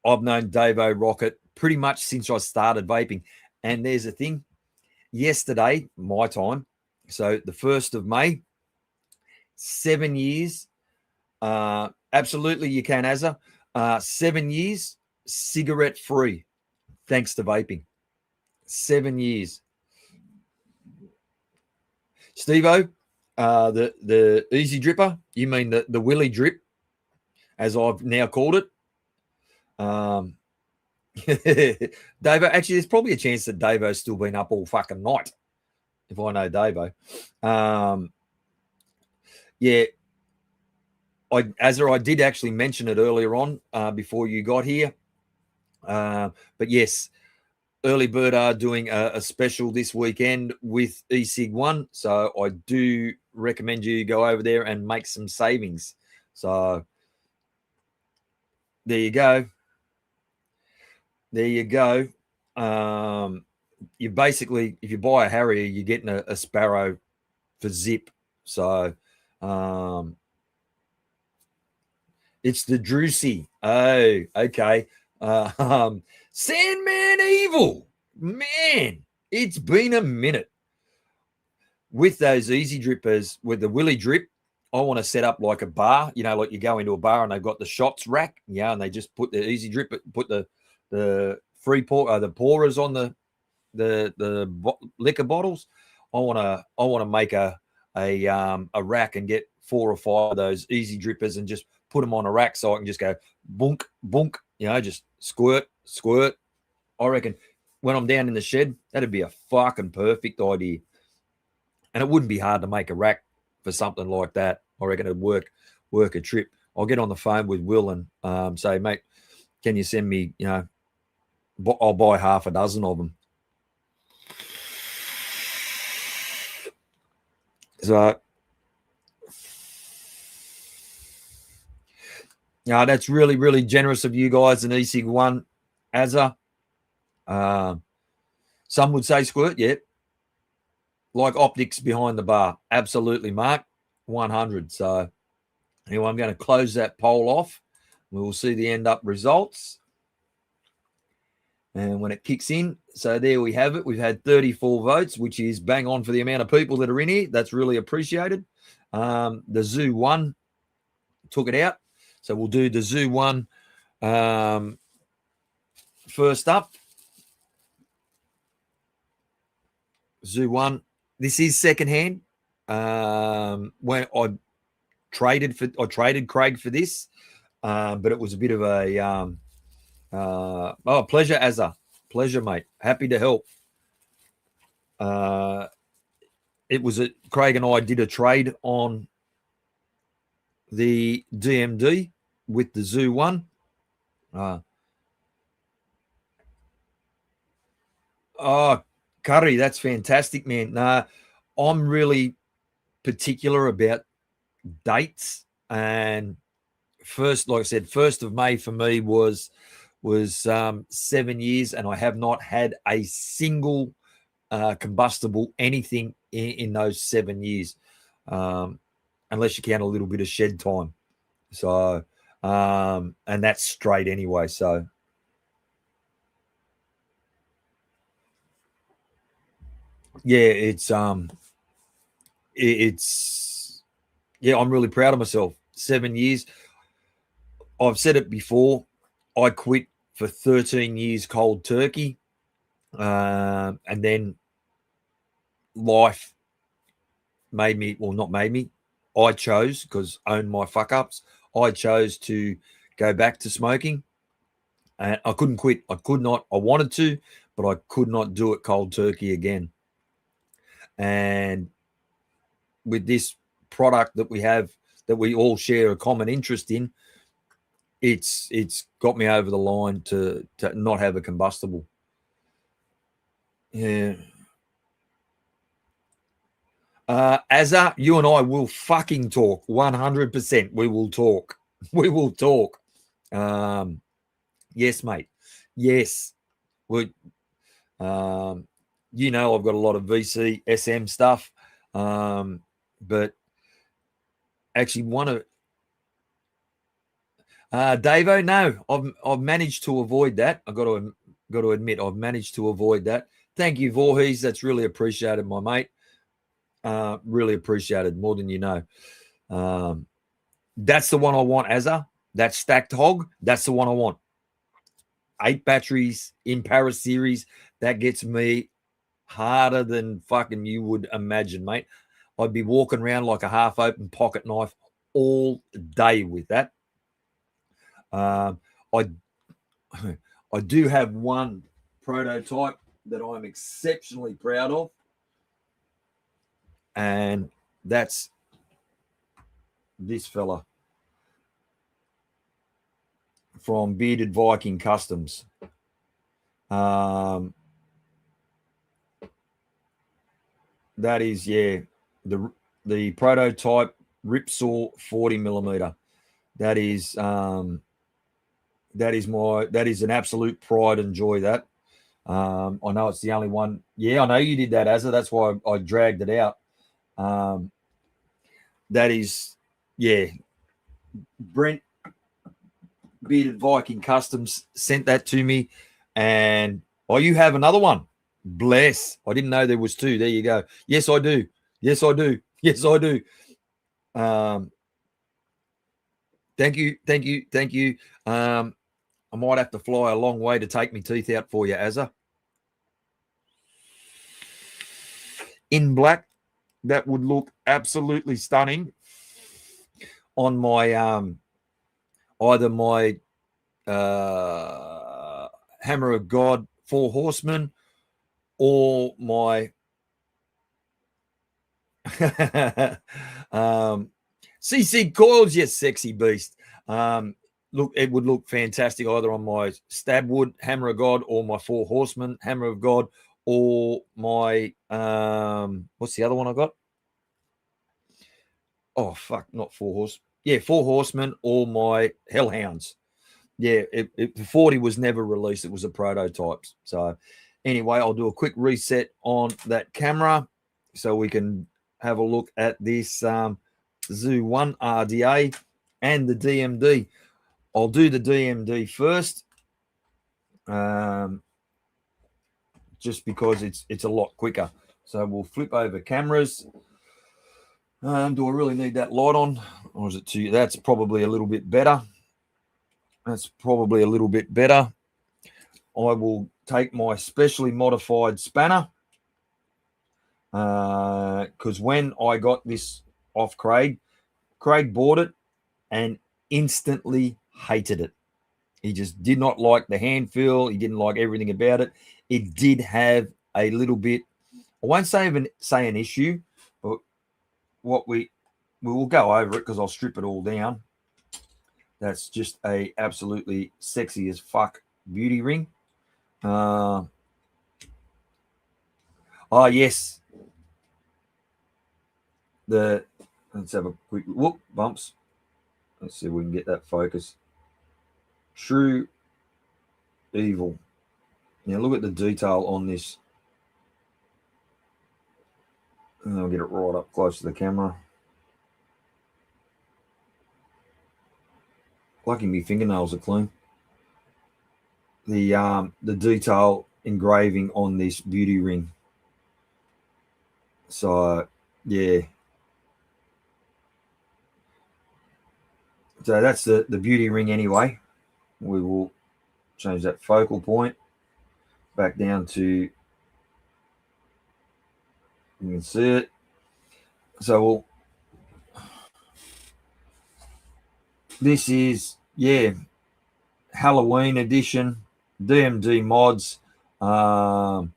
Davo Rocket pretty much since I started vaping. And there's a thing. Yesterday, my time, so the 1st of May, 7 years. Absolutely, you can, Azza. 7 years, cigarette free, thanks to vaping. 7 years. Steve-O, the easy dripper, you mean the Willy drip, as I've now called it. Davo, actually, there's probably a chance that Davo's still been up all fucking night, if I know Davo. Yeah, I did actually mention it earlier on before you got here. But yes, Early Bird are doing a special this weekend with eSig1. So I do recommend you go over there and make some savings. So there you go. There you go. You basically, if you buy a Harrier, you're getting a Sparrow for zip. So it's the Drusy. Oh, okay. Sandman Evil. Man, it's been a minute. With those easy drippers, with the Willy drip, I want to set up like a bar, you know, like you go into a bar and they've got the shots rack, yeah, and they just put the easy drip, put the free pour, the pourers on the liquor bottles. I want to make a rack and get 4 or 5 of those easy drippers and just put them on a rack so I can just go bunk, bunk, you know, just squirt, squirt. I reckon when I'm down in the shed, that'd be a fucking perfect idea. And it wouldn't be hard to make a rack for something like that. I reckon it'd work a trip. I'll get on the phone with Will and say, mate, can you send me, you know, I'll buy half a dozen of them. So, yeah, that's really, really generous of you guys and eSig1, Azza. Some would say squirt, yeah. Like optics behind the bar. Absolutely, Mark. 100. So, anyway, I'm going to close that poll off. We will see the end up results. And when it kicks in, so there we have it. We've had 34 votes, which is bang on for the amount of people that are in here. That's really appreciated. The ZooOne took it out. So we'll do the ZooOne first up. ZooOne. This is secondhand. When I traded Craig for this, but it was a bit of a pleasure, Azza. Pleasure, mate. Happy to help. It was Craig and I did a trade on the DMD with the ZooOne. Curry, that's fantastic, man. I'm really particular about dates, and first, like I said, 1st of May for me was 7 years, and I have not had a single combustible anything in those 7 years, unless you count a little bit of shed time. So, and that's straight anyway. So, yeah, I'm really proud of myself. 7 years. I've said it before. I quit for 13 years cold turkey. And then life made me, well, not made me. I chose, because I own my fuck ups. I chose to go back to smoking. And I couldn't quit. I could not. I wanted to, but I could not do it cold turkey again. And with this product that we have, that we all share a common interest in, it's got me over the line to not have a combustible. Yeah. Azza, you and I will fucking talk. 100%. We will talk. We will talk. Yes, mate. Yes. We, you know, I've got a lot of VC SM stuff. But actually one of Davo, no, I've managed to avoid that. I've got to admit, I've managed to avoid that. Thank you, Voorhees. That's really appreciated, my mate. Really appreciated, more than you know. That's the one I want, Azza. That stacked hog. That's the one I want. 8 batteries in Paris series. That gets me harder than fucking you would imagine, mate. I'd be walking around like a half-open pocket knife all day with that. I do have one prototype that I'm exceptionally proud of, and that's this fella from Bearded Viking Customs. That is, yeah, the prototype Ripsaw 40mm. That is an absolute pride and joy. That I know it's the only one. Yeah, I know you did that, Azza. That's why I dragged it out. That is, yeah. Brent Bearded Viking Customs sent that to me, and you have another one. Bless. I didn't know there was 2. There you go. Yes, I do. Yes, I do. Yes, I do. Thank you. Thank you. Thank you. I might have to fly a long way to take my teeth out for you, Azza. In black, that would look absolutely stunning on my either my Hammer of God 4 Horsemen or my CC Coils, yes, sexy beast. Look, it would look fantastic either on my Stabwood Hammer of God or my 4 Horsemen Hammer of God, or my what's the other one I got? Oh fuck, not 4 horse. Yeah, 4 Horsemen or my Hellhounds. Yeah, the 40 was never released. It was a prototype. So anyway, I'll do a quick reset on that camera so we can have a look at this ZooOne RDA and the DMD. I'll do the DMD first. just because it's a lot quicker. So we'll flip over cameras. Do I really need that light on, or is it too? That's probably a little bit better. That's probably a little bit better. I will take my specially modified spanner, because when I got this off Craig bought it and instantly hated it. He just did not like the hand feel. He didn't like everything about it. It did have a little bit, I won't say an issue, but what we will go over it because I'll strip it all down. That's just a absolutely sexy as fuck beauty ring. Oh yes. Let's have a quick whoop bumps. Let's see if we can get that focus. True evil. Now look at the detail on this. And I'll get it right up close to the camera. Lucky me fingernails are clean. The detail engraving on this beauty ring. So yeah. So that's the beauty ring anyway. We will change that focal point back down to, you can see it. So this is, yeah, Halloween edition, DMD mods. Oh,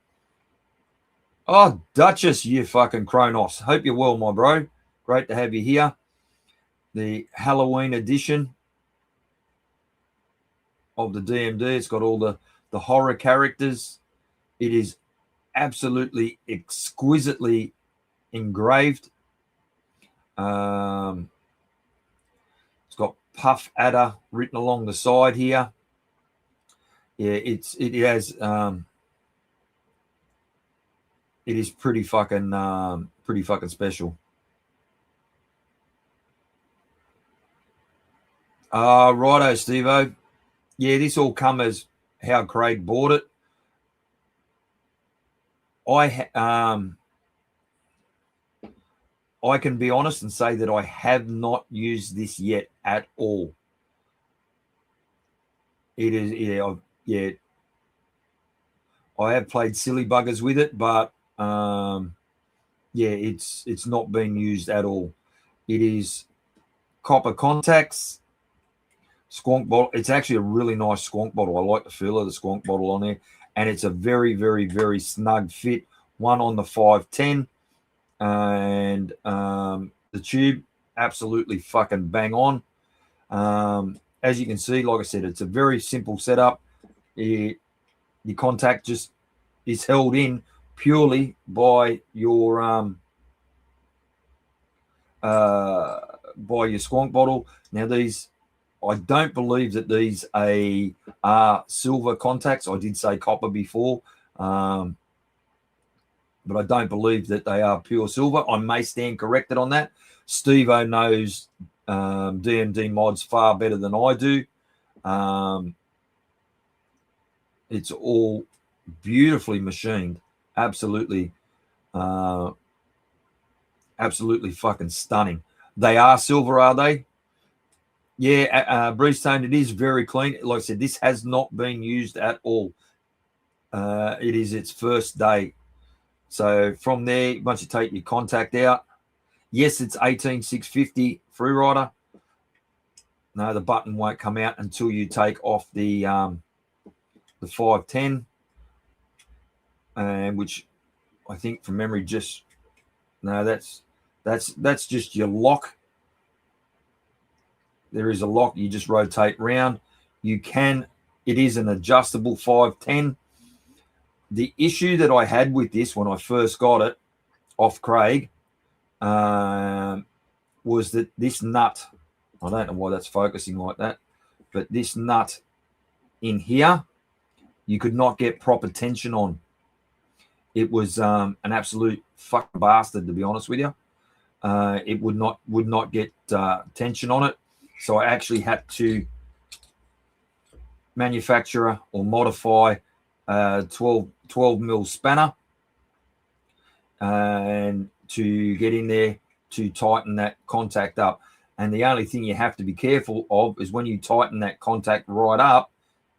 Duchess, you fucking Kronos. Hope you're well, my bro. Great to have you here. The Halloween edition of the DMD. It's got all the horror characters. It is absolutely exquisitely engraved. It's got Puff Adder written along the side here. Yeah, it has it is pretty fucking special. Righto, Steve-O. Yeah, this all come as how Craig bought it. I can be honest and say that I have not used this yet at all. It is, yeah. I have played silly buggers with it, but yeah, it's not been used at all. It is copper contacts, Squonk bottle. It's actually a really nice Squonk bottle. I like the feel of the Squonk bottle on there, and it's a very, very, very snug fit. One on the 510, and the tube absolutely fucking bang on. As you can see, like I said, it's a very simple setup. Your contact just is held in purely by your Squonk bottle. Now these, I don't believe that these are silver contacts. I did say copper before, but I don't believe that they are pure silver. I may stand corrected on that. Steve-O knows DMD mods far better than I do. It's all beautifully machined. Absolutely fucking stunning. They are silver, are they? Yeah, Breezestone, it is very clean. Like I said, this has not been used at all. It is its first day. So from there, once you take your contact out, yes, it's 18650 Freerider. No, the button won't come out until you take off the 510, and which I think from memory just, no, that's just your lock. There is a lock. You just rotate round. You can, it is an adjustable 510. The issue that I had with this when I first got it off Craig was that this nut, I don't know why that's focusing like that, but this nut in here, you could not get proper tension on. It was an absolute fucking bastard, to be honest with you. It would not get tension on it. So I actually had to manufacture or modify 12 mil spanner, and to get in there to tighten that contact up. And the only thing you have to be careful of is when you tighten that contact right up,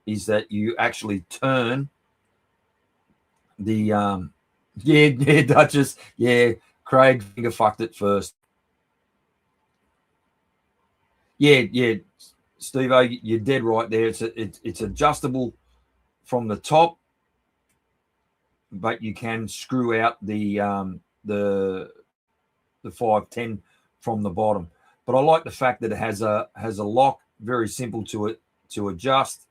is that you actually turn the Duchess, Craig finger fucked it first. Steve-O, you're dead right there. It's adjustable from the top, but you can screw out the 510 from the bottom. But I like the fact that it has a lock, very simple to adjust.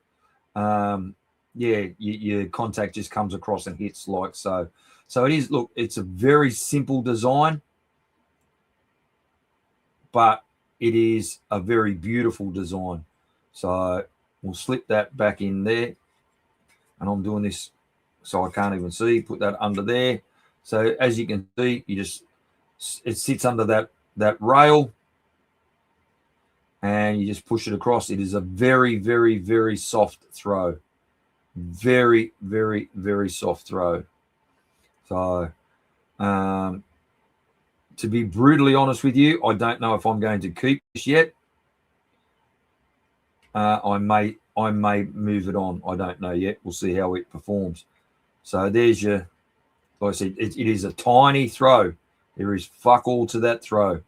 Your contact just comes across and hits like so. So it is, look, it's a very simple design, but it is a very beautiful design. So we'll slip that back in there. And I'm doing this so I can't even see. Put that under there. So as you can see, it sits under that rail, and you just push it across. It is a very, very, very soft throw. Very, very, very soft throw. So to be brutally honest with you, I don't know if I'm going to keep this yet. I may move it on. I don't know yet. We'll see how it performs. So there's your, like I said, it is a tiny throw. There is fuck all to that throw.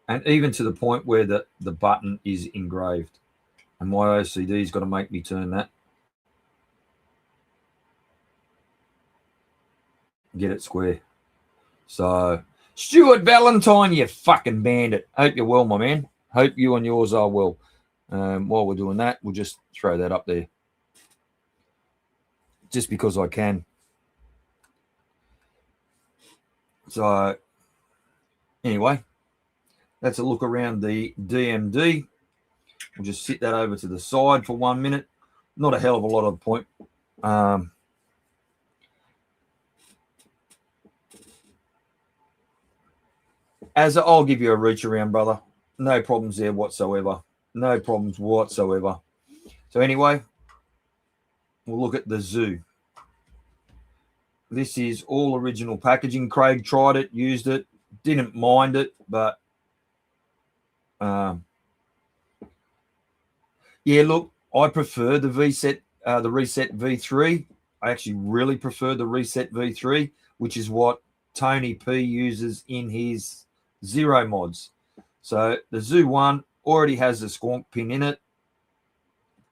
And even to the point where the button is engraved. And my OCD's got to make me turn that. Get it square. So, Stuart Valentine, you fucking bandit. Hope you're well, my man. Hope you and yours are well. While we're doing that, we'll just throw that up there. Just because I can. So, anyway, that's a look around the DMD. We'll just sit that over to the side for 1 minute. Not a hell of a lot of point. As I'll give you a reach around, brother. No problems there whatsoever. No problems whatsoever. So anyway, we'll look at the Zoo. This is all original packaging. Craig tried it, used it, didn't mind it, but look, I prefer the Reset V3. I actually really prefer the Reset V3, which is what Tony P uses in his Zero mods. So the ZooOne already has the Squonk pin in it.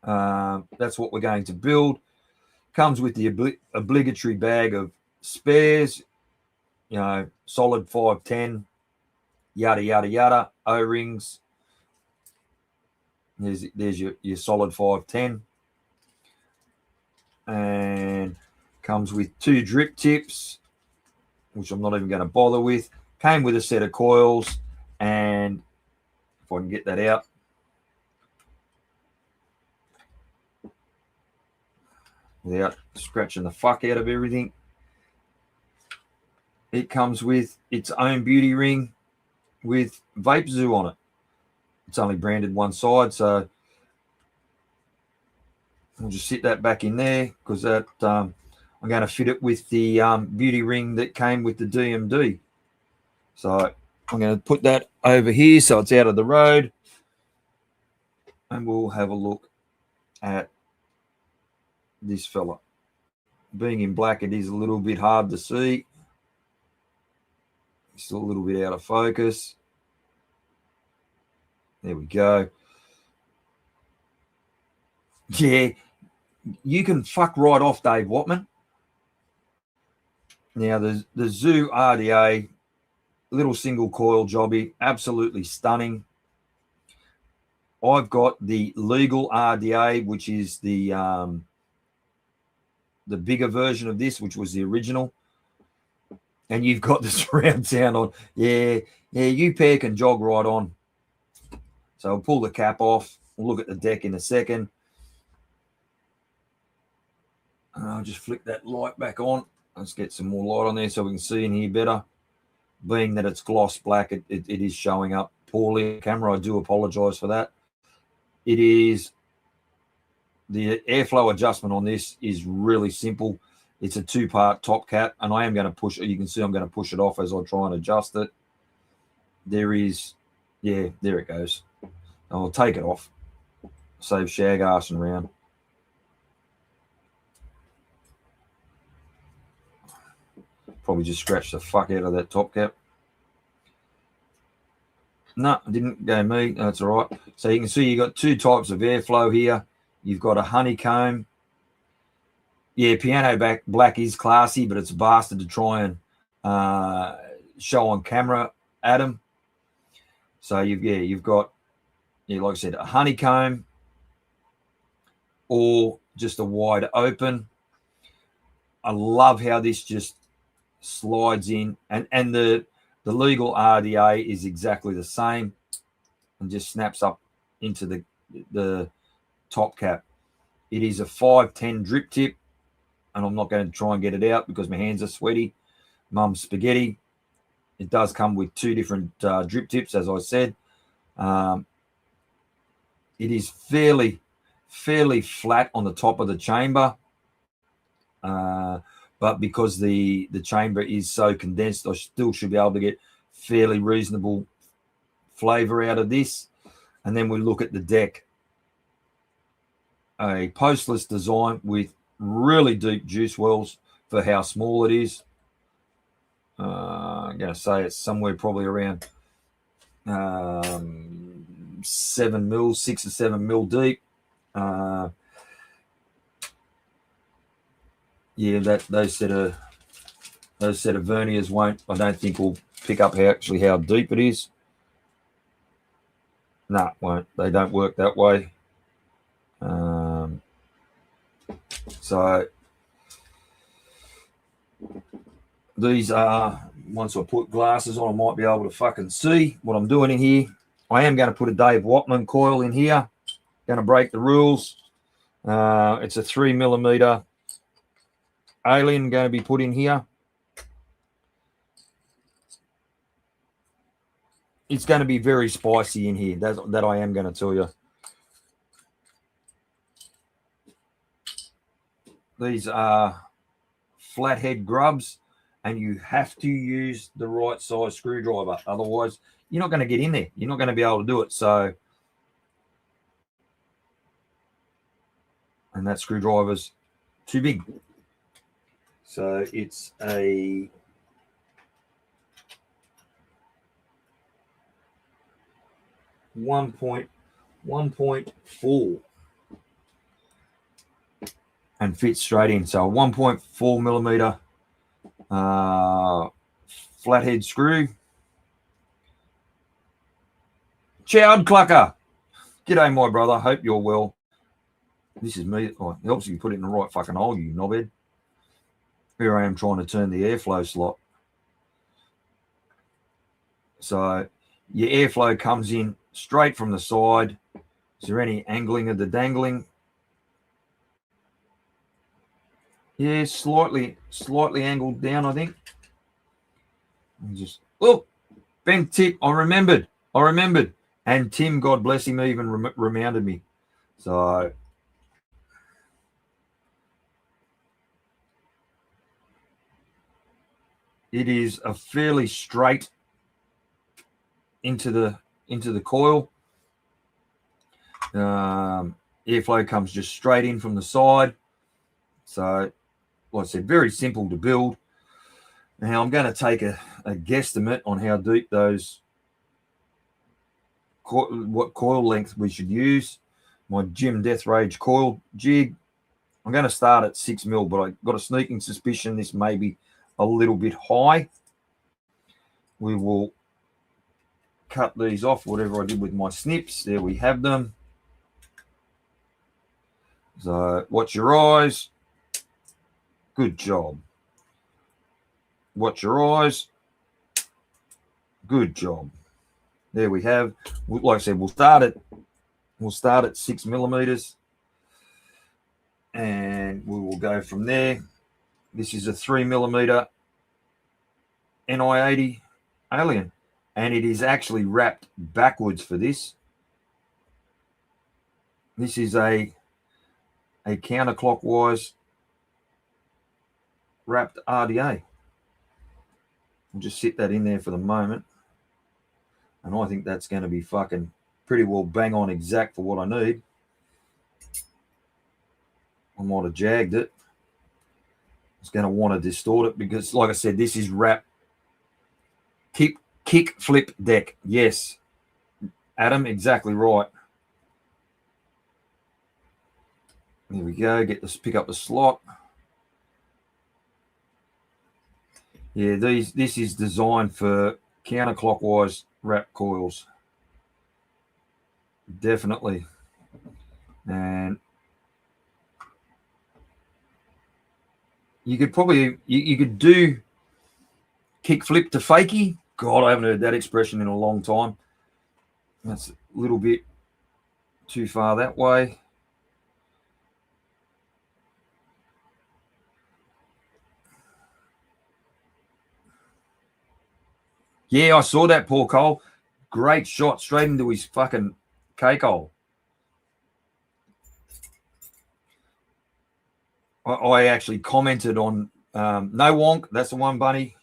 That's what we're going to build. Comes with the obligatory bag of spares, solid 510, yada, yada, yada, O-rings. There's your solid 510. And comes with 2 drip tips, which I'm not even going to bother with. Came with a set of coils, and if I can get that out. Without scratching the fuck out of everything. It comes with its own beauty ring with Vape Zoo on it. It's only branded one side, so we'll just sit that back in there because that I'm going to fit it with the beauty ring that came with the DMD. So I'm going to put that over here so it's out of the road, and we'll have a look at this fella. Being in black, it is a little bit hard to see. Still a little bit out of focus. There we go. Yeah, you can fuck right off, Dave Watman. Now, the Zoo RDA, little single coil jobby, absolutely stunning. I've got the legal RDA, which is the bigger version of this, which was the original. And you've got the surround sound on. Yeah, you pair can jog right on. So I'll pull the cap off. We'll look at the deck in a second. I'll just flick that light back on. Let's get some more light on there so we can see in here better. Being that it's gloss black, it is showing up poorly on camera. I do apologize for that. It is the airflow adjustment on this is really simple. It's a 2-part top cap, and I am going to push it. You can see I'm going to push it off as I try and adjust it. There it goes. I'll take it off. Save shag arsing around. Probably just scratch the fuck out of that top cap. No, it didn't go me. That's all right. So you can see you've got 2 types of airflow here. You've got a honeycomb. Yeah, piano black is classy, but it's a bastard to try and show on camera, Adam. So you've got, like I said, a honeycomb or just a wide open. I love how this just slides in, and the legal RDA is exactly the same and just snaps up into the top cap. It is a 510 drip tip, and I'm not going to try and get it out because my hands are sweaty. Mum's spaghetti. It does come with 2 different drip tips, as I said. It is fairly flat on the top of the chamber, but because the chamber is so condensed, I still should be able to get fairly reasonable flavor out of this. And then we look at the deck. A postless design with really deep juice wells for how small it is. I'm going to say it's somewhere probably around 7 mil, 6 or 7 mil deep. Those set of verniers won't, I don't think, will pick up how deep it is. No, won't. They don't work that way. So these are, once I put glasses on, I might be able to fucking see what I'm doing in here. I am going to put a Dave Watman coil in here. Going to break the rules. It's a 3mm alien going to be put in here. It's going to be very spicy in here. That I am going to tell you. These are flathead grubs, and you have to use the right size screwdriver. Otherwise, you're not going to get in there. You're not going to be able to do it. So, and that screwdriver's too big. So it's a 1.4 and fits straight in. So a 1.4mm flathead screw. Chowd Clucker. G'day, my brother. Hope you're well. This is me. Oh, it helps if you put it in the right fucking hole, you knobhead. Here I am trying to turn the airflow slot. So your airflow comes in straight from the side. Is there any angling of the dangling? Yeah, slightly angled down, I think. Just bent tip. I remembered. And Tim, God bless him, even reminded me. So it is a fairly straight into the coil. Airflow comes just straight in from the side. So, like I said, very simple to build. Now I'm going to take a guesstimate on how deep those, what coil length we should use. My Jim Death Rage coil jig. I'm going to start at 6mm, but I've got a sneaking suspicion this may be a little bit high. We will cut these off, whatever I did with my snips. There we have them. So watch your eyes. Good job. Watch your eyes. Good job. There we have. Like I said, we'll start at 6mm, and we will go from there. This is a 3mm NI80 alien, and it is actually wrapped backwards for this. This is a a counterclockwise wrapped RDA. We'll just sit that in there for the moment. And I think that's going to be fucking pretty well bang on exact for what I need. I might have jagged it. It's going to want to distort it because, like I said, this is wrap kick flip deck. Yes, Adam, exactly right. There we go. Get this, pick up the slot. Yeah, this is designed for counterclockwise wrap coils. Definitely. And you could probably you could do kick flip to fakie. God, I haven't heard that expression in a long time. That's a little bit too far that way. Yeah, I saw that, Paul Cole. Great shot straight into his fucking cake hole. I actually commented on no wonk. That's the one, Bunny.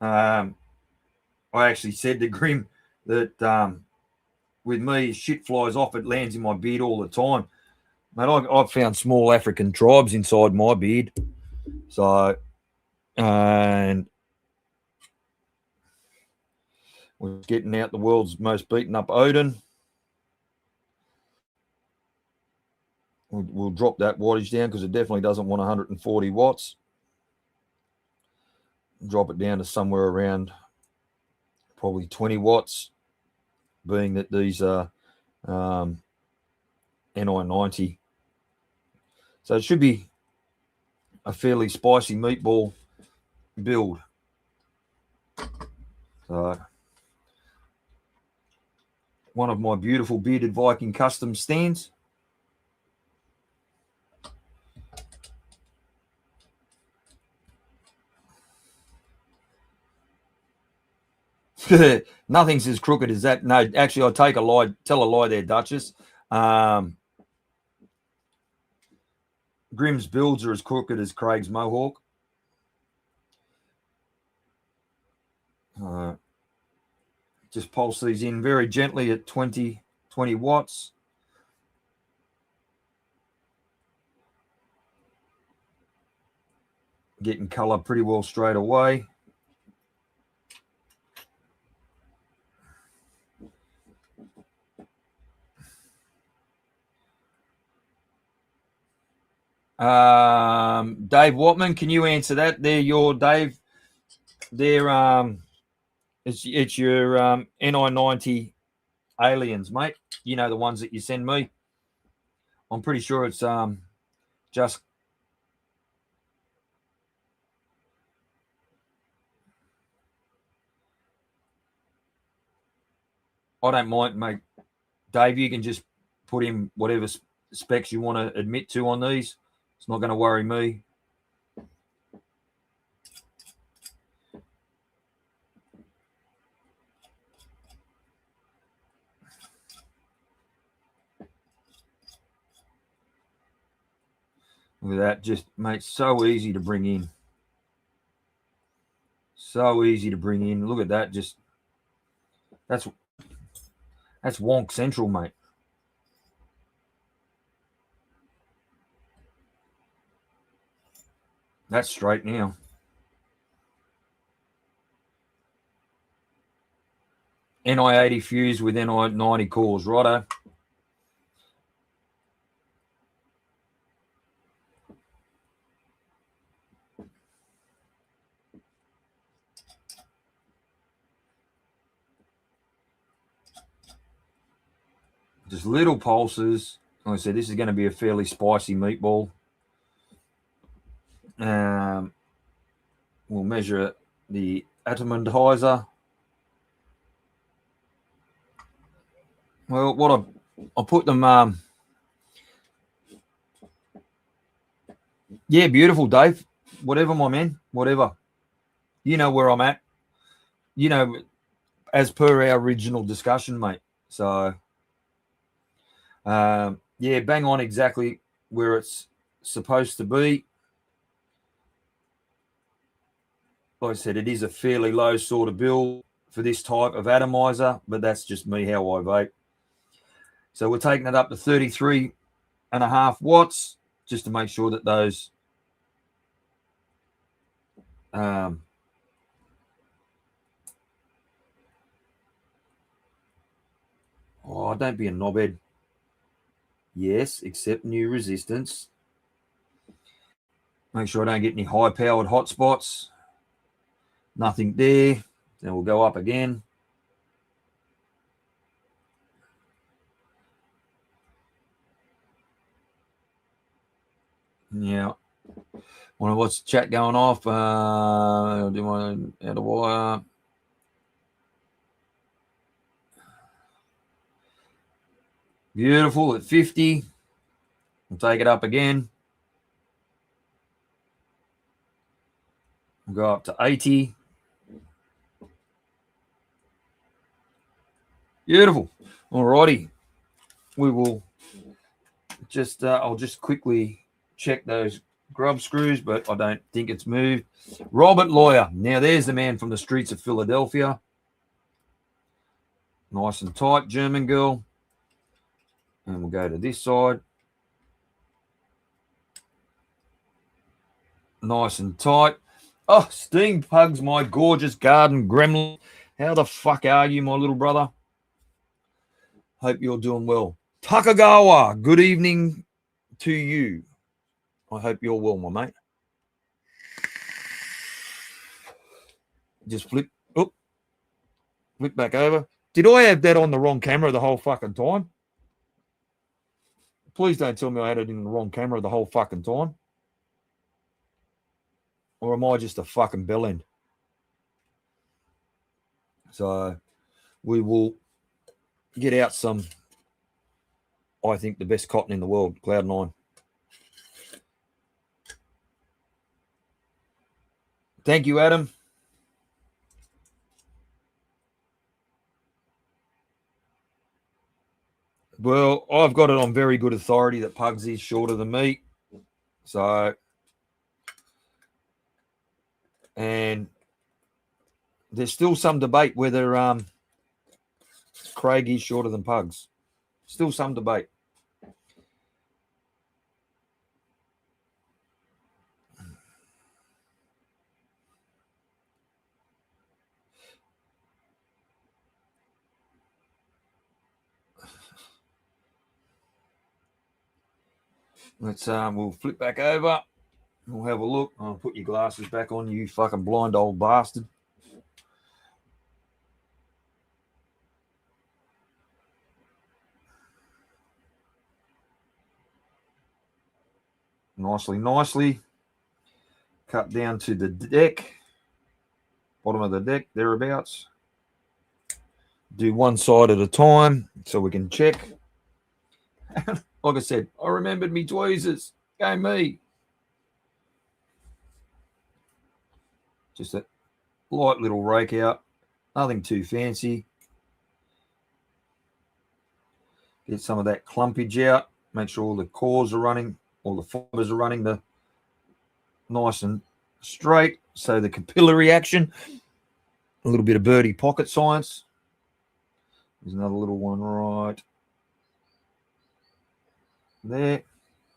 I actually said to Grim that with me, shit flies off. It lands in my beard all the time. Mate, I've found small African tribes inside my beard. So, and we're getting out the world's most beaten up Odin. We'll drop that wattage down because it definitely doesn't want 140 watts. Drop it down to somewhere around probably 20 watts, being that these are NI90. So it should be a fairly spicy meatball build. So one of my beautiful bearded Viking custom stands. Nothing's as crooked as that. No, actually, I take a lie, tell a lie there, Duchess. Grim's builds are as crooked as Craig's Mohawk. Just pulse these in very gently at 20 watts. Getting color pretty well straight away. Dave Watman, can you answer that? There, your Dave. There, it's your NI90 aliens, mate. You know, the ones that you send me. I'm pretty sure it's just. I don't mind, mate. Dave, you can just put in whatever specs you want to admit to on these. It's not going to worry me. Look at that. Just, mate, so easy to bring in. So easy to bring in. Look at that. Just, that's wonk central, mate. That's straight now. NI80 fused with NI90 cores, righto. Just little pulses. Like I said, this is going to be a fairly spicy meatball. We'll measure the atomizer. Well, what I put them. Yeah, beautiful, Dave. Whatever, my man. Whatever. You know where I'm at. You know, as per our original discussion, mate. So Yeah, bang on exactly where it's supposed to be. Like I said, it is a fairly low sort of build for this type of atomizer, but that's just me how I vape. So we're taking it up to 33.5 watts just to make sure that those oh, don't be a knobhead. Yes, accept new resistance. Make sure I don't get any high-powered hotspots. Nothing there. Then we'll go up again. Yeah. Wonder what's the chat going off. Do I out of wire? Beautiful at 50. We'll take it up again. We'll go up to 80. Beautiful. Alrighty. We will just, I'll just quickly check those grub screws, but I don't think it's moved. Robert Lawyer. Now, there's the man from the streets of Philadelphia. Nice and tight, German girl. And we'll go to this side. Nice and tight. Oh, Steam Pugs, my gorgeous garden gremlin. How the fuck are you, my little brother? Hope you're doing well. Takagawa, good evening to you. I hope you're well, my mate. Just flip back over. Did I have that on the wrong camera the whole fucking time? Please don't tell me I had it in the wrong camera the whole fucking time. Or am I just a fucking bellend? So we will get out some, I think, the best cotton in the world, Cloud9. Thank you, Adam. Well, I've got it on very good authority that Pugs is shorter than me. So, and there's still some debate whether Craig is shorter than Pugs. Still some debate. Let's we'll flip back over. We'll have a look. I'll put your glasses back on, you fucking blind old bastard. Nicely. Cut down to the deck. Bottom of the deck, thereabouts. Do one side at a time so we can check. Like I said, I remembered me tweezers. Go me. Just a light little rake out. Nothing too fancy. Get some of that clumpage out. Make sure all the cores are running. All the fibers are running nice and straight. So the capillary action. A little bit of birdie pocket science. There's another little one right there.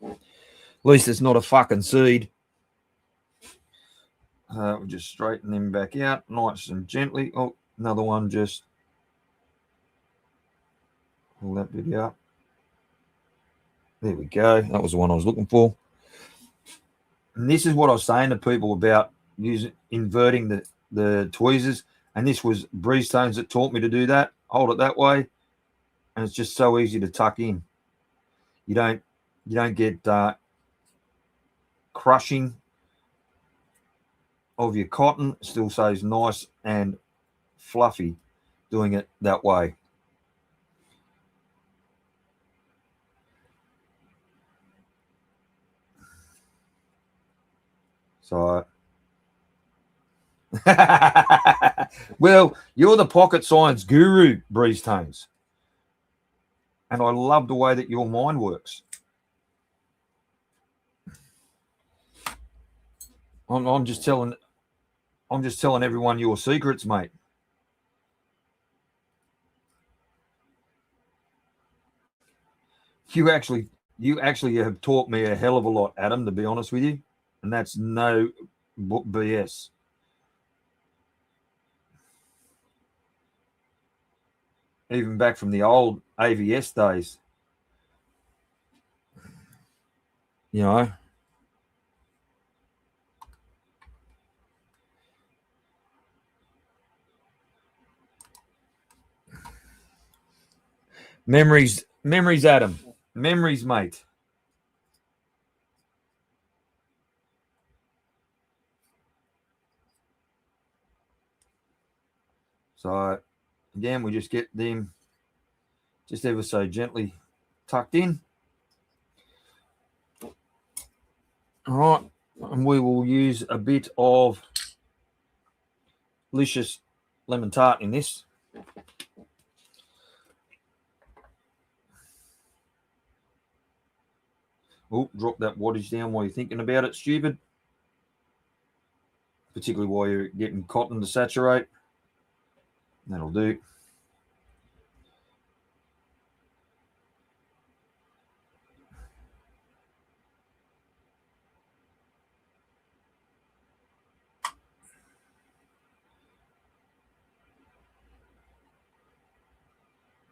At least it's not a fucking seed. We'll just straighten them back out nice and gently. Oh, another one, just pull that bit out. There we go. That was the one I was looking for. And this is what I was saying to people about inverting the tweezers. And this was Breeze Tones that taught me to do that. Hold it that way. And it's just so easy to tuck in. You don't get crushing of your cotton. It still stays nice and fluffy doing it that way. So, well, you're the pocket science guru, Breeze Tones. And I love the way that your mind works. I'm just telling everyone your secrets, mate. You actually have taught me a hell of a lot, Adam, to be honest with you. And that's no BS. Even back from the old AVS days. You know. Memories, Adam. Memories, mate. So, again, we just get them just ever so gently tucked in. All right, and we will use a bit of Lcious lemon tart in this. Oh, drop that wattage down while you're thinking about it, stupid. Particularly while you're getting cotton to saturate. That'll do.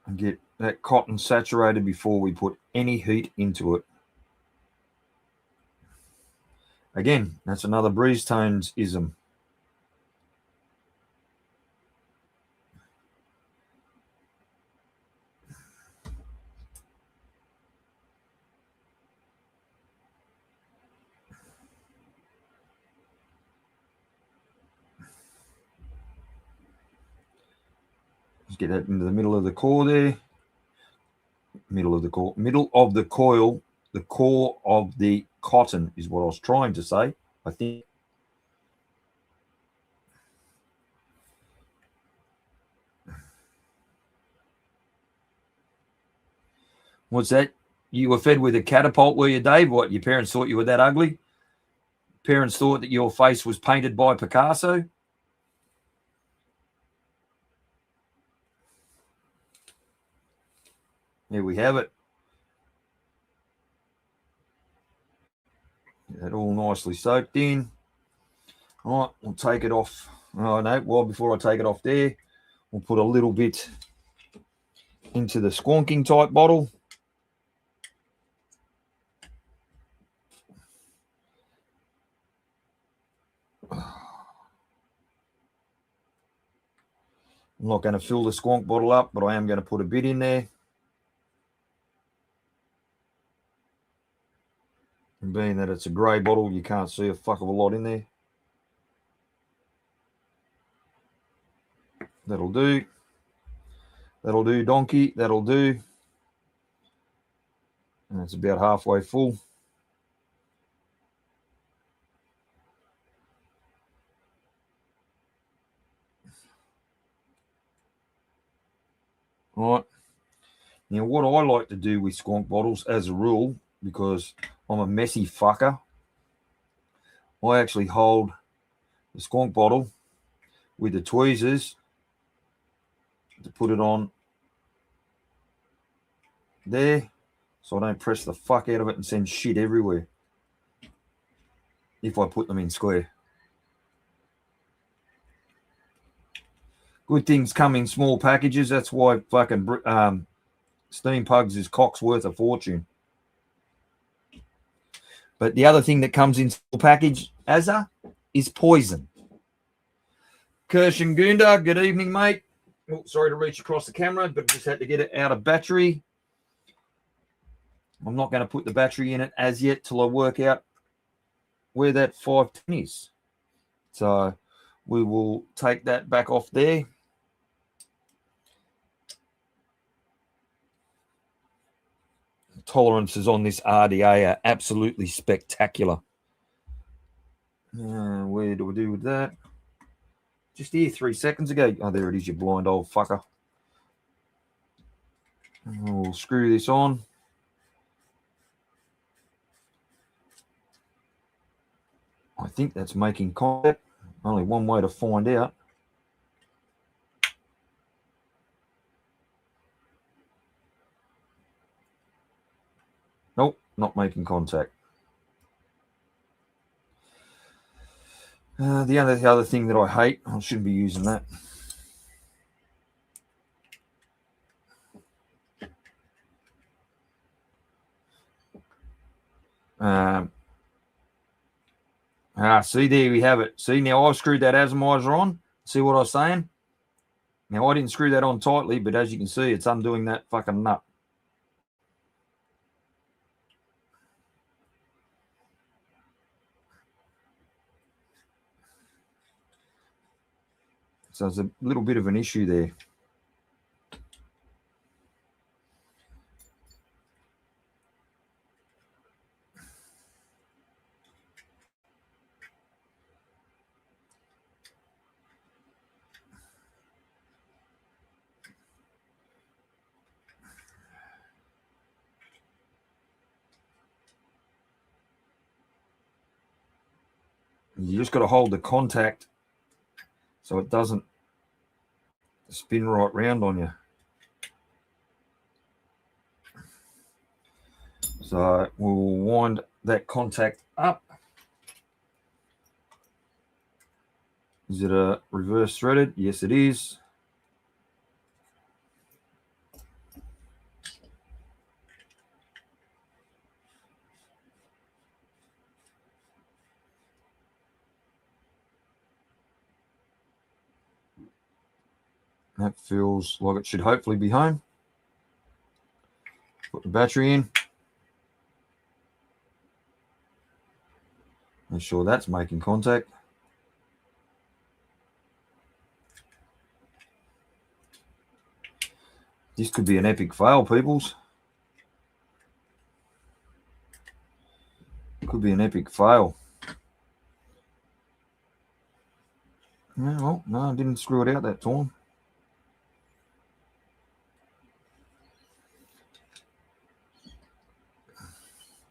And get that cotton saturated before we put any heat into it. Again, that's another breeze tones ism. Just get that into the middle of the core there. Middle of the coil. The core of the cotton is what I was trying to say, I think. What's that? You were fed with a catapult, were you, Dave? What, your parents thought you were that ugly? Parents thought that your face was painted by Picasso? There we have it. Get that all nicely soaked in. All right, we'll take it off. Oh, no, well, before I take it off there, we'll put a little bit into the squonking type bottle. I'm not going to fill the squonk bottle up, but I am going to put a bit in there. And being that it's a grey bottle, you can't see a fuck of a lot in there. That'll do. That'll do, donkey. That'll do. And it's about halfway full. All right. Now, what I like to do with squonk bottles, as a rule, because I'm a messy fucker, I actually hold the squonk bottle with the tweezers to put it on there, so I don't press the fuck out of it and send shit everywhere if I put them in square. Good things come in small packages. That's why fucking Steam Pugs' cock's worth a fortune. But the other thing that comes in small package, Azza, is poison. Kirshen Gunda, good evening, mate. Oh, sorry to reach across the camera, but just had to get it out of battery. I'm not going to put the battery in it as yet till I work out where that 510 is. So we will take that back off there. Tolerances on this RDA are absolutely spectacular. Where do we do with that? Just here 3 seconds ago. Oh, there it is, you blind old fucker. We'll screw this on. I think that's making contact. Only one way to find out. Nope, not making contact. The other thing that I hate, I shouldn't be using that. See, there we have it. See, now I've screwed that atomizer on. See what I was saying? Now, I didn't screw that on tightly, but as you can see, it's undoing that fucking nut. So there's a little bit of an issue there. You just got to hold the contact so it doesn't spin right round on you. So we'll wind that contact up. Is it a reverse threaded? Yes, it is. That feels like it should hopefully be home. Put the battery in. Make sure that's making contact. This could be an epic fail, peoples. Could be an epic fail. No, I didn't screw it out that time.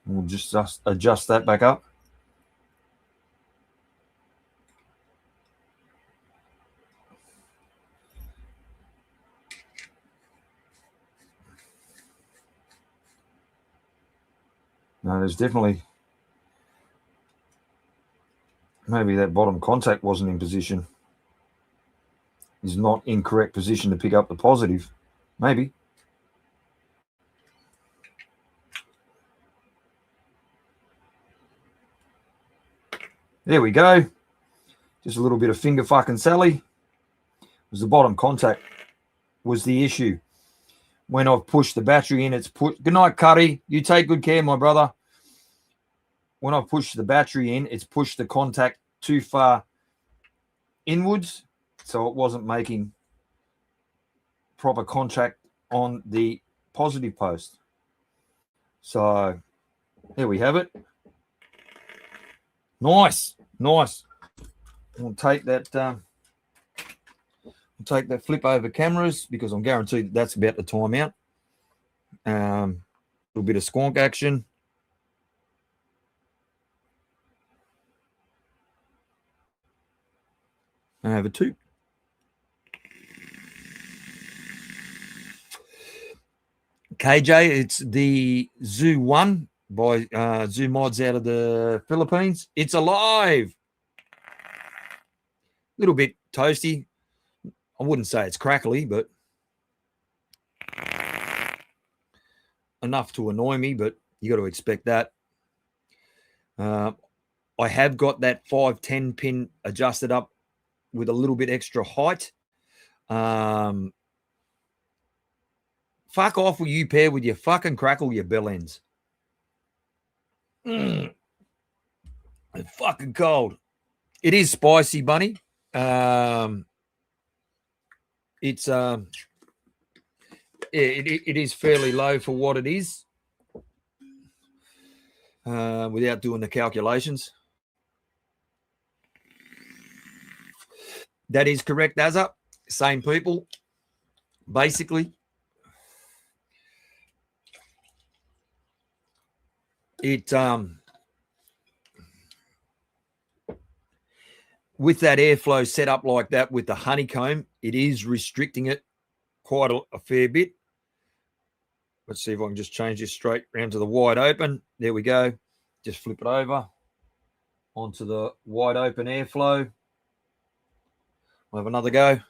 We'll just adjust that back up. No, there's definitely, maybe that bottom contact wasn't in position. Is not in correct position to pick up the positive. Maybe. There we go. Just a little bit of finger fucking Sally. It was the bottom contact was the issue. When I've pushed the battery in, it's put. Good night, Cuddy. You take good care, my brother. When I push the battery in, it's pushed the contact too far inwards, so it wasn't making proper contact on the positive post. So there we have it. Nice. We'll take that. We'll take that flip over cameras because I'm guaranteed that's about the time out. A little bit of squonk action. Over two. KJ, it's the ZooOne by Zoomods out of the Philippines. It's alive. A little bit toasty. I wouldn't say it's crackly, but enough to annoy me, but you got to expect that. I have got that 510 pin adjusted up with a little bit extra height. Fuck off with you pair with your fucking crackle your bell ends. It's fucking cold. It is spicy, Bunny. It's it is fairly low for what it is. Without doing the calculations. That is correct, Azza. Same people, basically. It with that airflow set up like that with the honeycomb, it is restricting it quite a fair bit. Let's see if I can just change this straight round to the wide open. There we go. Just flip it over onto the wide open airflow. We'll have another go.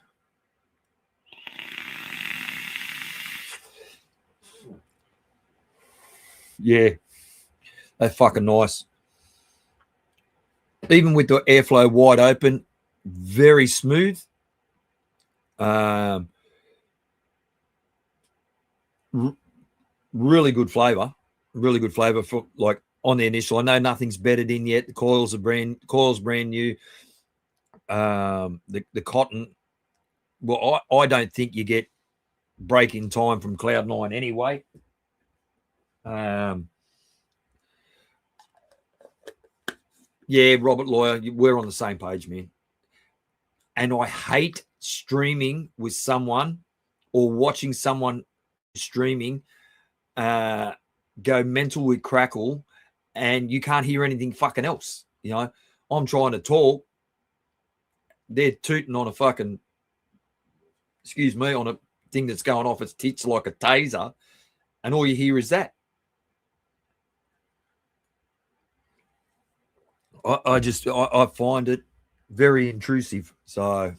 Yeah, they're fucking nice. Even with the airflow wide open, very smooth. Really good flavour. Really good flavour for like on the initial. I know nothing's bedded in yet. The coil's brand new. The cotton. Well, I don't think you get break-in time from Cloud9 anyway. Yeah, Robert Lawyer, we're on the same page, man. And I hate streaming with someone or watching someone streaming go mental with Crackle and you can't hear anything fucking else. You know, I'm trying to talk. They're tooting on a fucking, excuse me, on a thing that's going off its tits like a taser. And all you hear is that. I find it very intrusive. So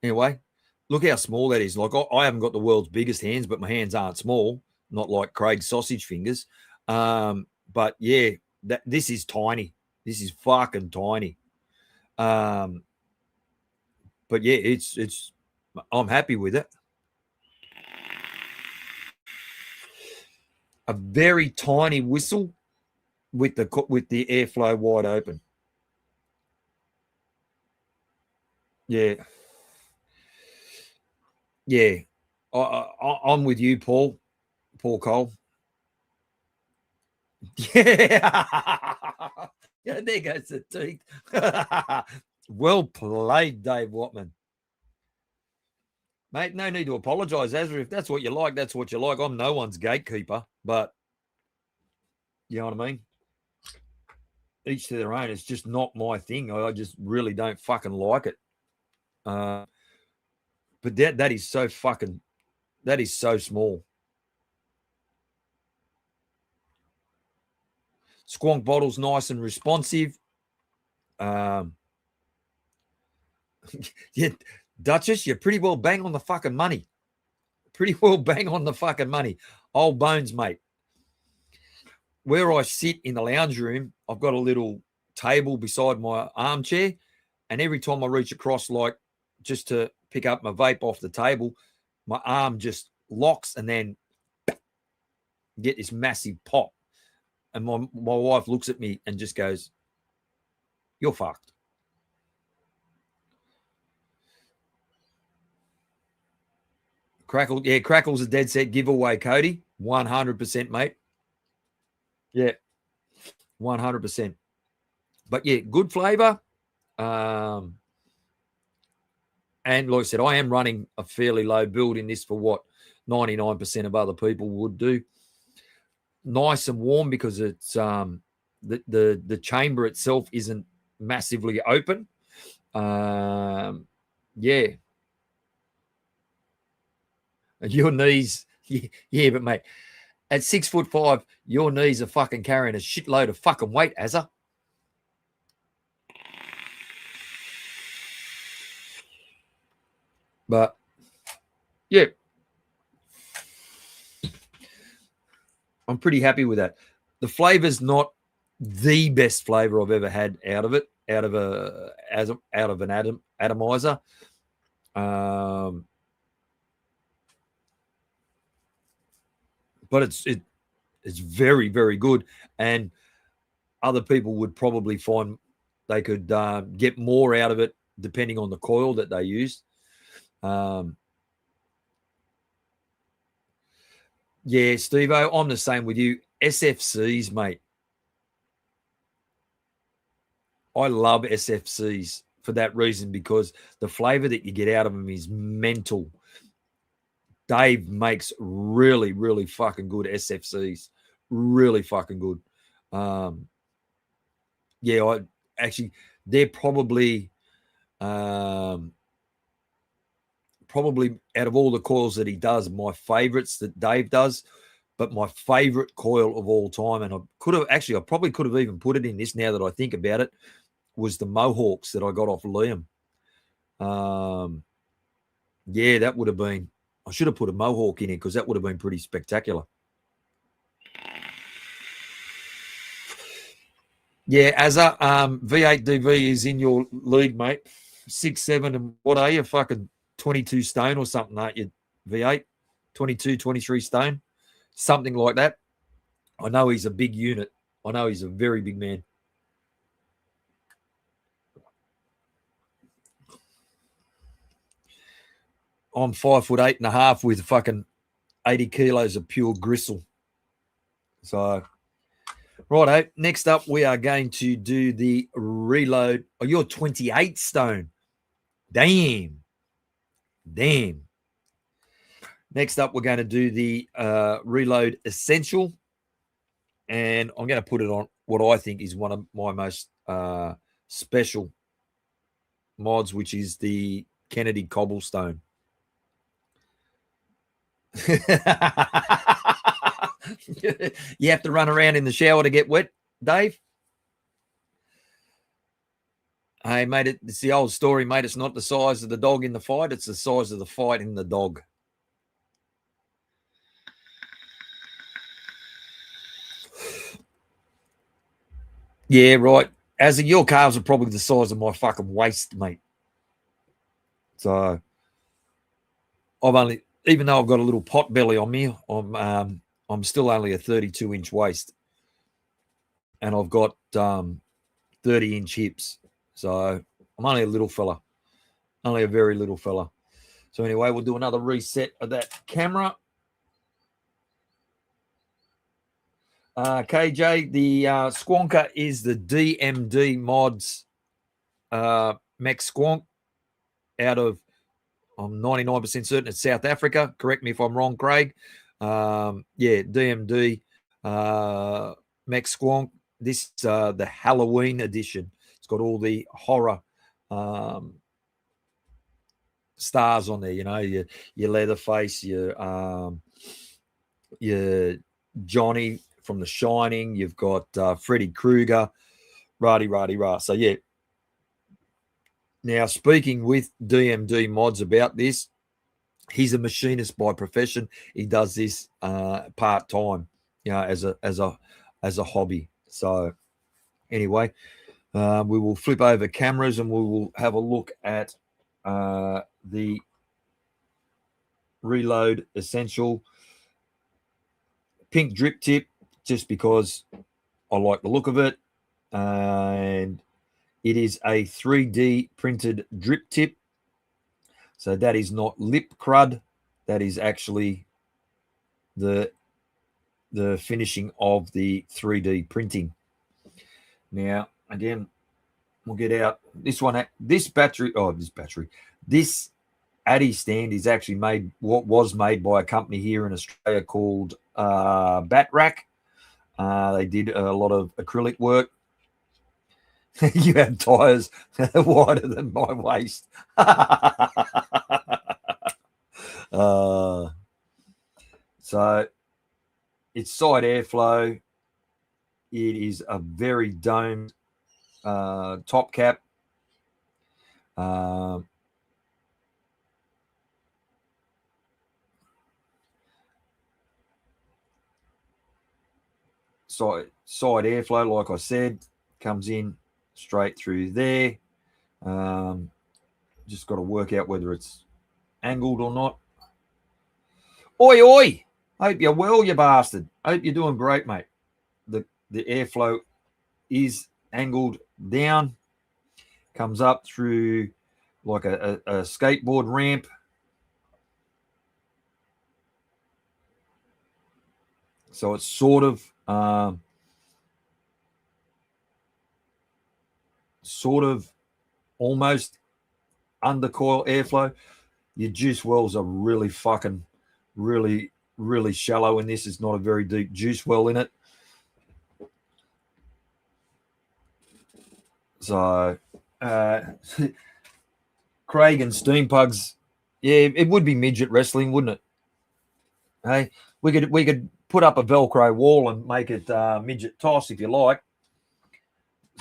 anyway, look how small that is. Like I haven't got the world's biggest hands, but my hands aren't small, not like Craig's sausage fingers. But yeah, this is tiny. This is fucking tiny. But yeah, it's I'm happy with it. A very tiny whistle with the airflow wide open. Yeah. Yeah. I'm with you, Paul Cole. Yeah. Yeah, there goes the teeth. Well played, Dave Watman. Mate, no need to apologise, Azra. If that's what you like, that's what you like. I'm no one's gatekeeper, but you know what I mean? Each to their own. It's just not my thing. I just really don't fucking like it. But that is so fucking, that is so small. Squonk bottle's nice and responsive. Yeah, Duchess, you're pretty well bang on the fucking money. Pretty well bang on the fucking money. Old bones, mate. Where I sit in the lounge room, I've got a little table beside my armchair. And every time I reach across, like just to pick up my vape off the table, my arm just locks and then get this massive pop. And my wife looks at me and just goes, "You're fucked." Crackle, yeah, Crackle's a dead set giveaway, Cody. 100%, mate. Yeah, 100%. But yeah, good flavour. And like I said, I am running a fairly low build in this for what 99% of other people would do. Nice and warm because it's the chamber itself isn't massively open. Yeah. Your knees, yeah, but mate, at 6'5", your knees are fucking carrying a shitload of fucking weight, Azza. But yeah, I'm pretty happy with that. The flavor's not the best flavor I've ever had out of it, out of an atomizer. But it's very, very good, and other people would probably find they could get more out of it depending on the coil that they use. Yeah, Steve-O, I'm the same with you. SFCs, mate. I love SFCs for that reason, because the flavor that you get out of them is mental. Dave makes really, really fucking good SFCs. really fucking good. Yeah, they're probably out of all the coils that he does, my favorites that Dave does. But my favorite coil of all time, and I probably could have even put it in this now that I think about it, was the Mohawks that I got off Liam. Yeah, that would have been, I should have put a Mohawk in it because that would have been pretty spectacular. Yeah, as a V8DV is in your league, mate. 6'7", and what are you? Fucking 22 stone or something, aren't you? V8, 22, 23 stone, something like that. I know he's a big unit. I know he's a very big man. I'm 5'8.5" with fucking 80 kilos of pure gristle. So, righto. Next up, we are going to do the reload. Oh, you're 28 stone. Damn. Next up, we're going to do the reload essential. And I'm going to put it on what I think is one of my most special mods, which is the Kennedy cobblestone. You have to run around in the shower to get wet, Dave? Hey, mate, it's the old story, mate. It's not the size of the dog in the fight. It's the size of the fight in the dog. Yeah, right. As your calves are probably the size of my fucking waist, mate. So even though I've got a little pot belly on me, I'm still only a 32-inch waist, and I've got 30-inch hips. So I'm only a little fella, only a very little fella. So anyway, we'll do another reset of that camera. KJ, the Squonker is the DMD Mods Mech Squonk out of, I'm 99% certain it's South Africa. Correct me if I'm wrong, Craig. Yeah, DMD Mech Squonk. This is the Halloween edition. It's got all the horror stars on there. You know, your Leatherface, your Johnny from The Shining. You've got Freddy Krueger, rah. So yeah. Now, speaking with DMD Mods about this, he's a machinist by profession. He does this part-time, you know, as a hobby. So anyway, we will flip over cameras and we will have a look at the Reload Essential pink drip tip, just because I like the look of it. And it is a 3D printed drip tip. So that is not lip crud. That is actually the finishing of the 3D printing. Now, again, we'll get out this one. This Addy stand is actually was made by a company here in Australia called Batrack. They did a lot of acrylic work. You have tires wider than my waist. So it's side airflow. It is a very domed top cap. Side airflow, like I said, comes in straight through there. Just got to work out whether it's angled or not. Oi! Hope you're well, you bastard. Hope you're doing great, mate. The airflow is angled down, comes up through like a skateboard ramp. So it's sort of almost undercoil airflow. Your juice wells are really shallow in this. It's not a very deep juice well in it. So, Craig and Steam Pugs, yeah, it would be midget wrestling, wouldn't it? Hey, we could put up a Velcro wall and make it midget toss if you like.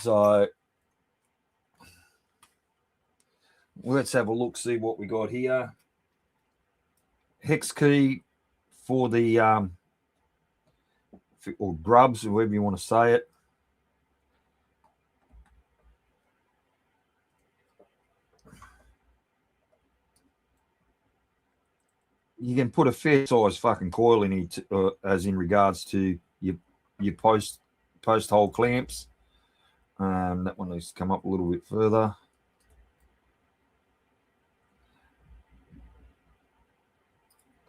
So let's have a look, see what we got here. Hex key for the or grubs, however you want to say it. You can put a fair size fucking coil in it, as in regards to your post hole clamps. That one needs to come up a little bit further.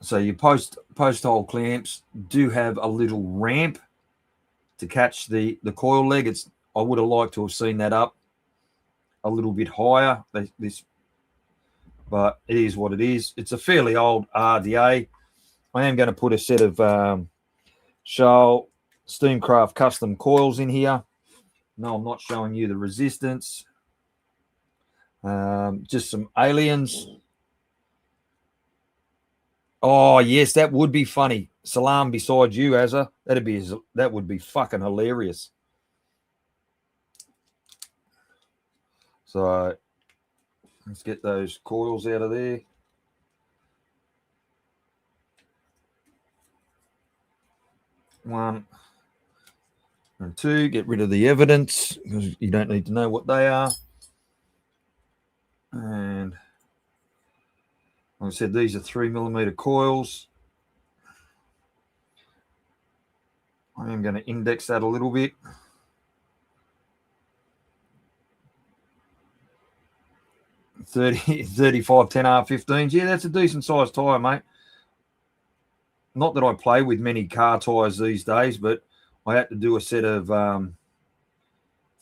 So your post hole clamps do have a little ramp to catch the coil leg. I would have liked to have seen that up a little bit higher. But it is what it is. It's a fairly old RDA. I am going to put a set of SteamCraft Custom coils in here. No, I'm not showing you the resistance. Just some aliens. Oh, yes, that would be funny. Salam beside you, Azza. That would be fucking hilarious. So let's get those coils out of there. One and two, get rid of the evidence because you don't need to know what they are. And like I said, these are 3mm coils. I am going to index that a little bit. $35 10R15s. Yeah, that's a decent sized tyre, mate. Not that I play with many car tyres these days, but I had to do a set of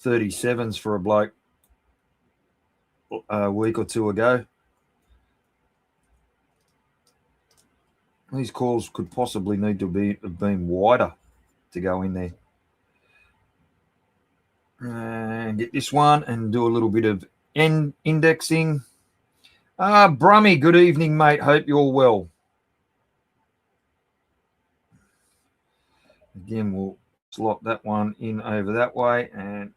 37s for a bloke a week or two ago. These coils could possibly need to have been wider to go in there. And get this one and do a little bit of indexing. Brummy, good evening, mate. Hope you're well. Again, we'll slot that one in over that way and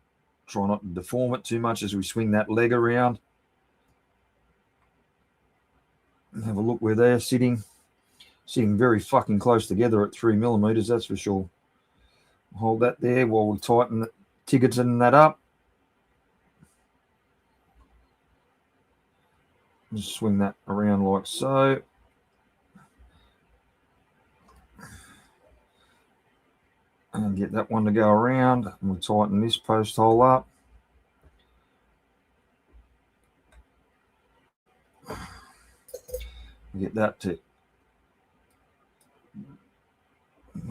try not to deform it too much as we swing that leg around. And have a look where they're sitting. Sitting very fucking close together at 3mm, that's for sure. Hold that there while we tighten that up. Just swing that around like so. And get that one to go around. And we'll tighten this post hole up. Get that to...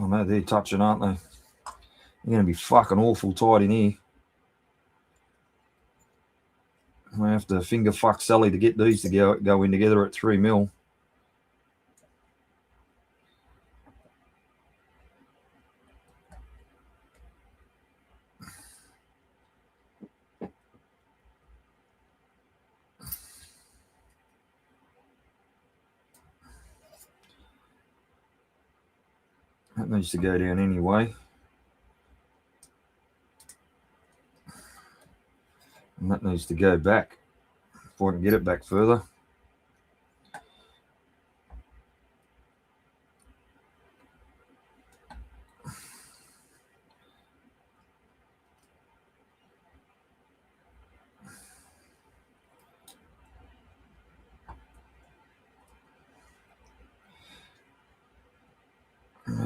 I know they're touching, aren't they? They're going to be fucking awful tight in here. I have to finger fuck Sally to get these to go in together at 3mm. That needs to go down anyway. And that needs to go back if I can get it back further.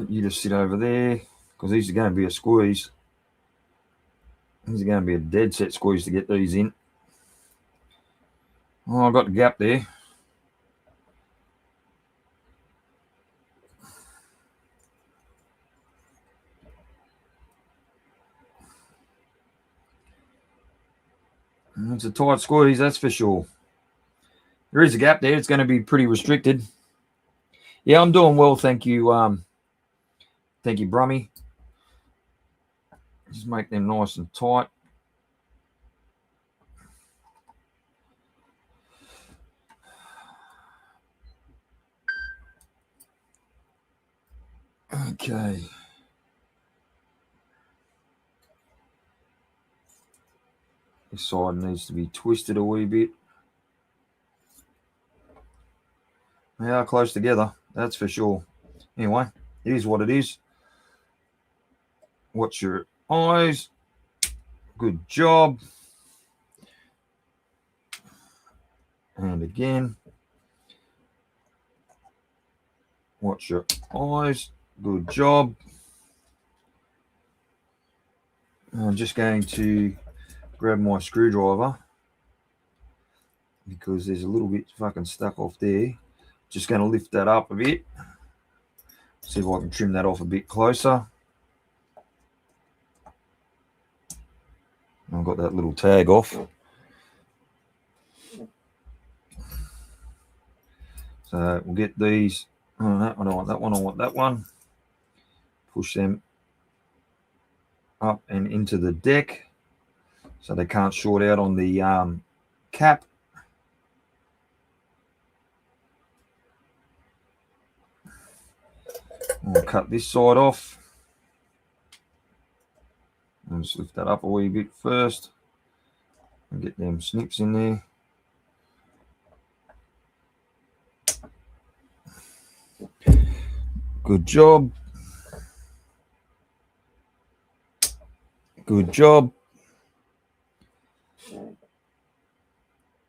You just sit over there because these are going to be a squeeze. These are going to be a dead set squeeze to get these in. Oh, I got the gap there. It's a tight squeeze, that's for sure. There is a gap there. It's going to be pretty restricted. Yeah, I'm doing well, thank you. Thank you, Brummy. Just make them nice and tight. Okay. This side needs to be twisted a wee bit. They are close together, that's for sure. Anyway, it is what it is. Watch your eyes. Good job. And again. Watch your eyes. Good job. I'm just going to grab my screwdriver because there's a little bit fucking stuck off there. Just going to lift that up a bit. See if I can trim that off a bit closer. I've got that little tag off. So we'll get these. Oh, that one, I want that one, I want that one. Push them up and into the deck so they can't short out on the cap. We'll cut this side off. I'll just lift that up a wee bit first and get them snips in there. Good job. Good job.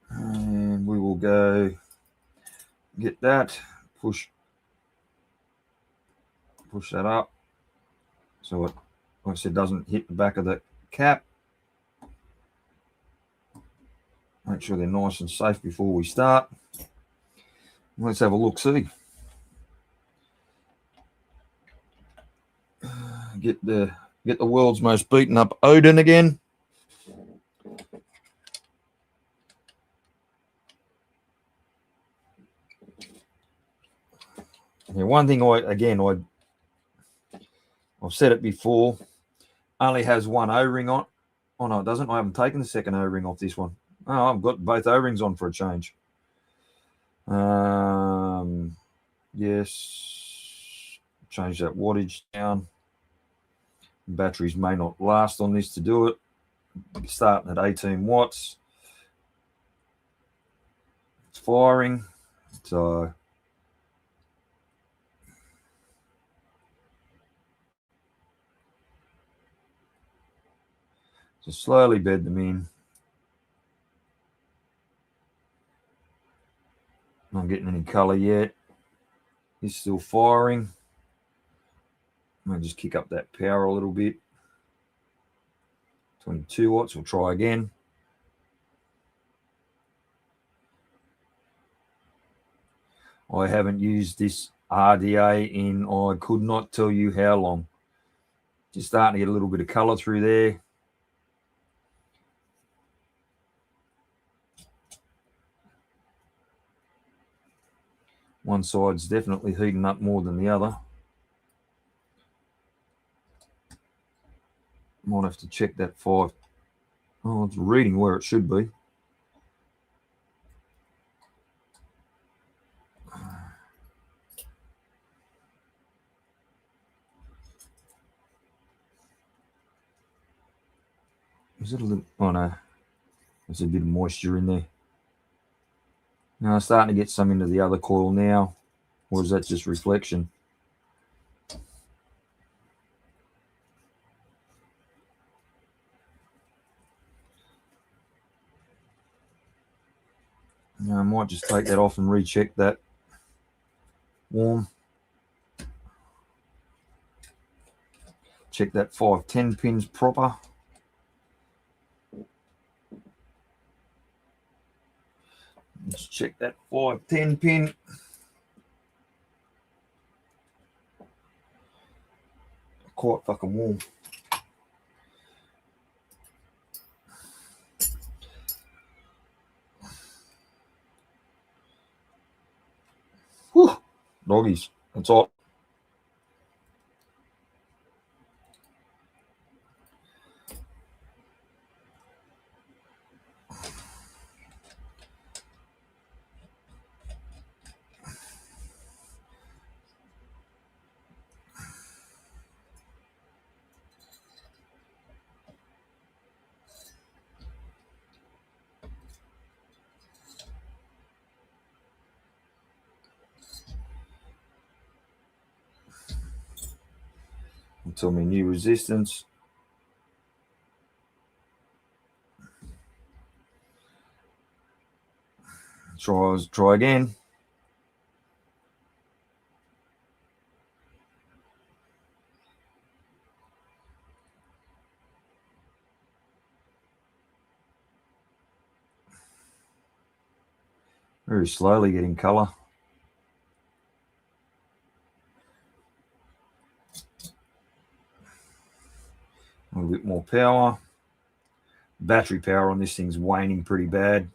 And we will go get that, push that up so it, like I said, doesn't hit the back of the cap. Make sure they're nice and safe before we start. Let's have a look, see. Get the world's most beaten up Odin again. Yeah, one thing I've said it before, only has one O-ring on. Oh no, it doesn't. I haven't taken the second O-ring off this one. Oh, I've got both O-rings on for a change. Yes. Change that wattage down. Batteries may not last on this to do it. Starting at 18 watts. It's firing. So just slowly bed them in. Not getting any color yet. It's still firing. I'll just kick up that power a little bit. 22 watts. We'll try again. I haven't used this RDA in, I could not tell you how long. Just starting to get a little bit of color through there. One side's definitely heating up more than the other. Might have to check that 5. Oh, it's reading where it should be. Is it a little? Oh no, there's a bit of moisture in there. Now I'm starting to get some into the other coil now, or is that just reflection? Now I might just take that off and recheck that warm. Check that 510 pins proper. Let's check that 510 pin. Quite fucking warm. Whew, doggies, that's hot. until my new resistance. Try again. Very slowly getting colour. A little bit more power. Battery power on this thing's waning pretty bad.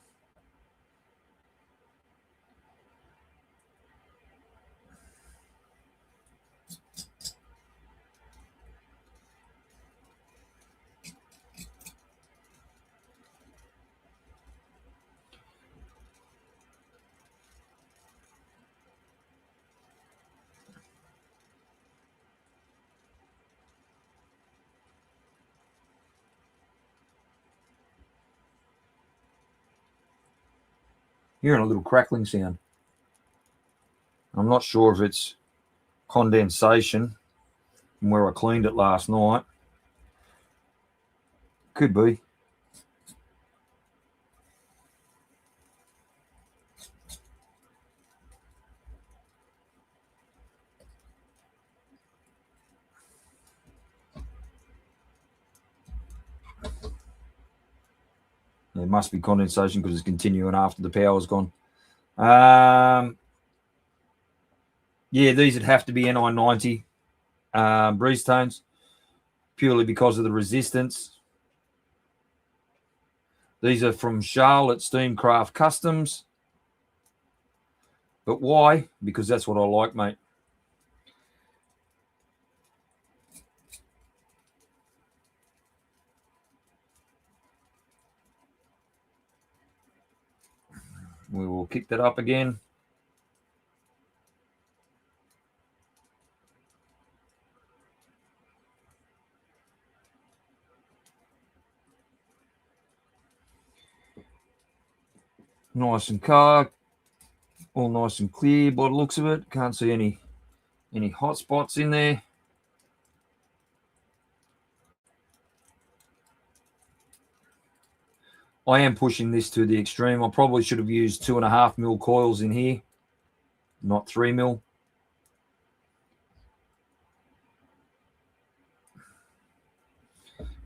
Hearing a little crackling sound. I'm not sure if it's condensation from where I cleaned it last night. Could be. There must be condensation because it's continuing after the power's gone. Yeah, these would have to be NI90 breeze tones, purely because of the resistance. These are from Charlotte SteamCraft Customs. But why? Because that's what I like, mate. We will kick that up again. Nice and clear, all nice and clear by the looks of it. Can't see any hot spots in there. I am pushing this to the extreme. I probably should have used 2.5 mil coils in here, not 3 mil.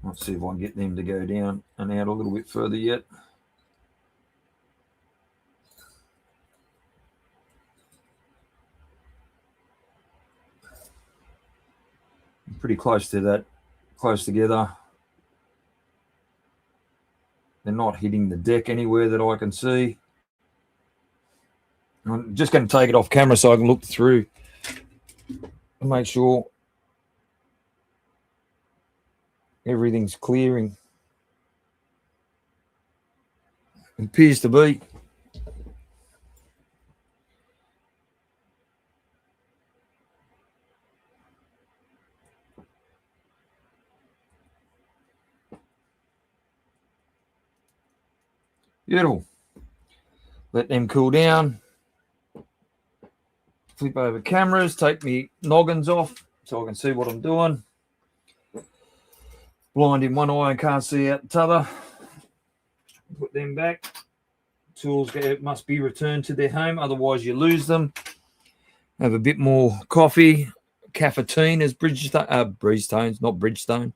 Let's see if I can get them to go down and out a little bit further yet. Pretty close to that, close together. They're not hitting the deck anywhere that I can see. I'm just going to take it off camera so I can look through and make sure everything's clearing. It appears to be. Beautiful. Let them cool down. Flip over cameras, take me noggins off so I can see what I'm doing. Blind in one eye and can't see out the other. Put them back. Tools must be returned to their home, otherwise you lose them. Have a bit more coffee. Caffeine as Bridgestones, not Bridgestone.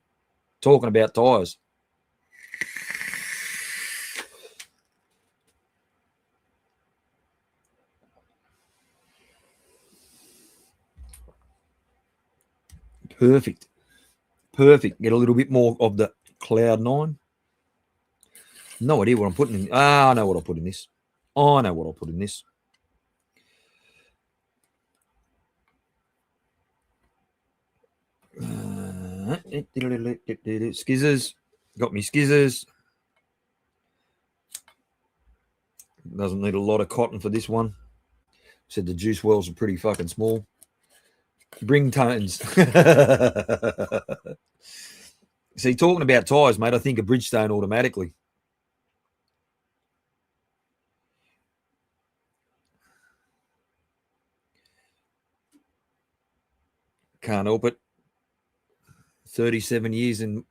Talking about tyres. Perfect. Perfect. Get a little bit more of the Cloud 9. No idea what I'm putting in. I know what I'll put in this. I know what I'll put in this. Skizzers. Got me skizzers. Doesn't need a lot of cotton for this one. Said the juice wells are pretty fucking small. Bring tones. See, talking about tyres, mate, I think of Bridgestone automatically. Can't help it. 37 years in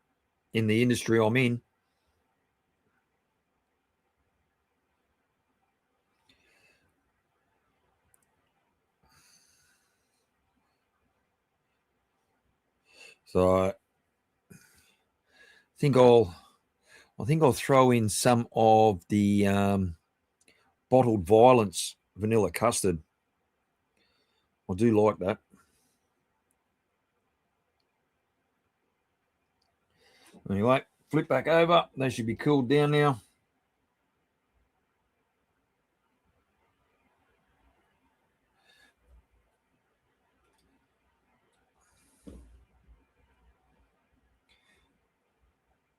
the industry I'm in. So I think I'll throw in some of the bottled violence vanilla custard. I do like that. Anyway, flip back over. They should be cooled down now.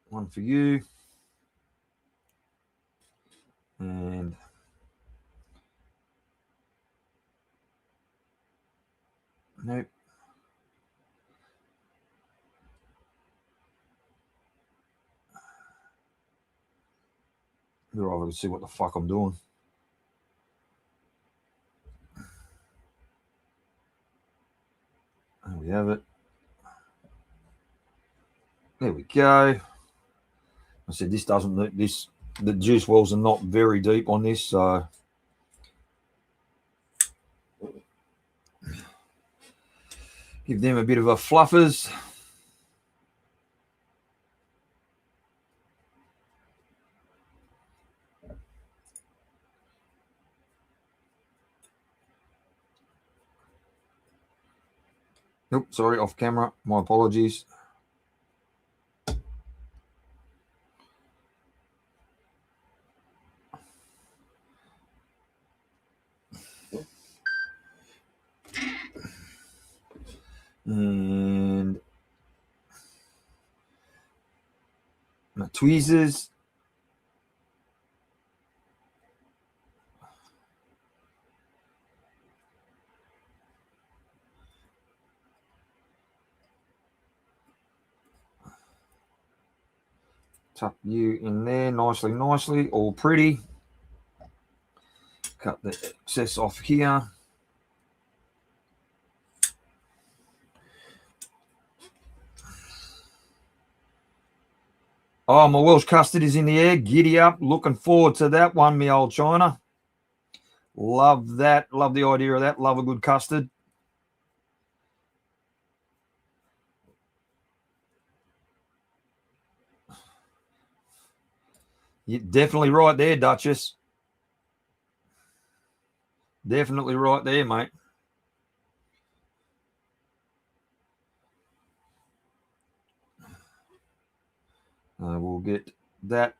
One for you. And nope. You're over to see what the fuck I'm doing. There we have it. There we go. I said this doesn't this the juice wells are not very deep on this, so give them a bit of a fluffers. Nope, sorry, off camera. My apologies. And my tweezers. Tuck you in there nicely, all pretty. Cut the excess off here. Oh, my Welsh custard is in the air. Giddy up. Looking forward to that one, me old China. Love that. Love the idea of that. Love a good custard. You're definitely right there, Duchess. Definitely right there, mate. We'll get that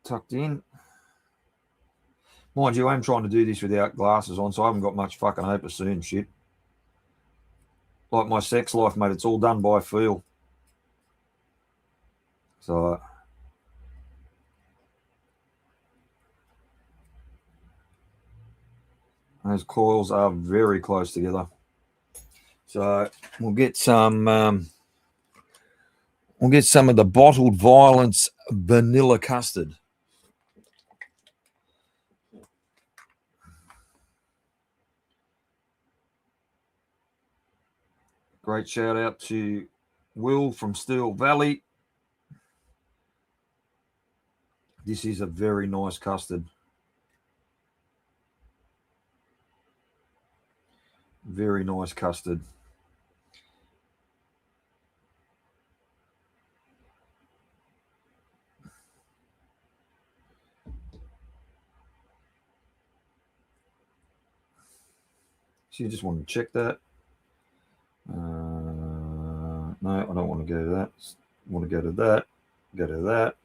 tucked in. Mind you, I'm trying to do this without glasses on, so I haven't got much fucking hope of seeing shit. Like my sex life, mate, it's all done by feel. So those coils are very close together. So we'll get some of the bottled violence vanilla custard. Great shout out to Will from Steel Valley. This is a very nice custard. Very nice custard. So you just want to check that. No, I don't want to go to that. I want to go to that. Go to that.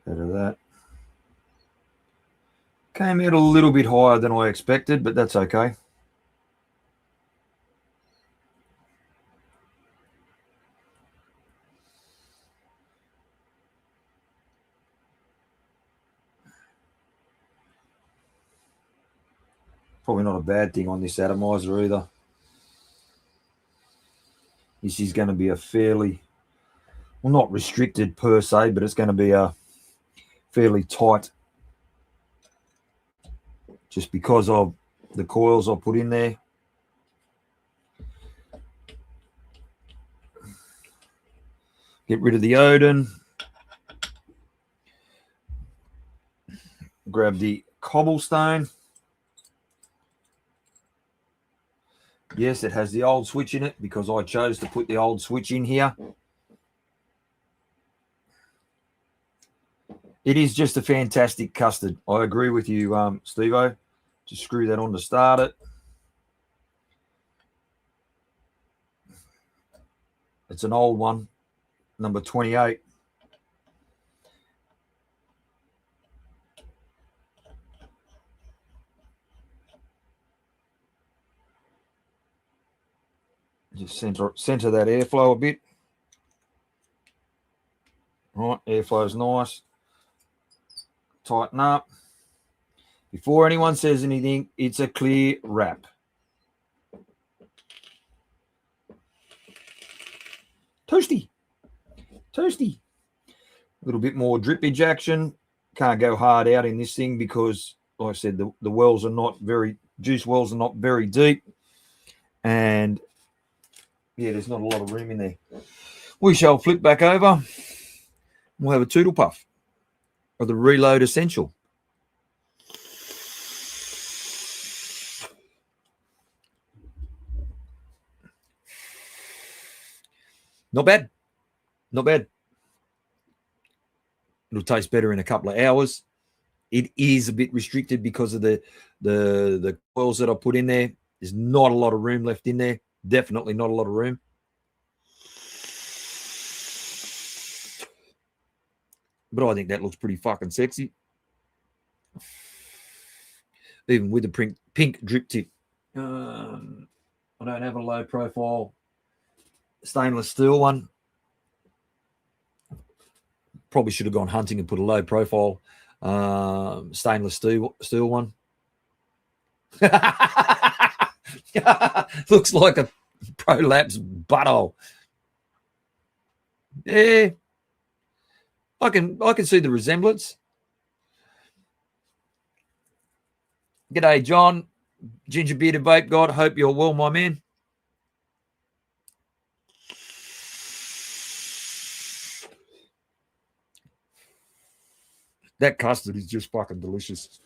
Go to that. Came out a little bit higher than I expected, but that's okay. Probably not a bad thing on this atomizer either. This is going to be a fairly, well, not restricted per se, but it's going to be a fairly tight, just because of the coils I put in there. Get rid of the Odin. Grab the cobblestone. Yes, it has the old switch in it because I chose to put the old switch in here. It is just a fantastic custard. I agree with you, Steve-O. Just screw that on to start it. It's an old one, number 28. Just center that airflow a bit. Right, airflow's nice. Tighten up. Before anyone says anything, it's a clear wrap. Toasty. Toasty. A little bit more drippage action. Can't go hard out in this thing because, like I said, the wells are not very, juice wells are not very deep. And yeah, there's not a lot of room in there. We shall flip back over. We'll have a toodle puff of the Reload Essential. Not bad. Not bad. It'll taste better in a couple of hours. It is a bit restricted because of the oils that I put in there. There's not a lot of room left in there. Definitely not a lot of room. But I think that looks pretty fucking sexy. Even with the pink drip tip. I don't have a low profile stainless steel one. Probably should have gone hunting and put a low profile stainless steel one. Looks like a prolapse butthole. Yeah, I can see the resemblance. G'day, John. Ginger bearded vape god. Hope you're well, my man. That custard is just fucking delicious.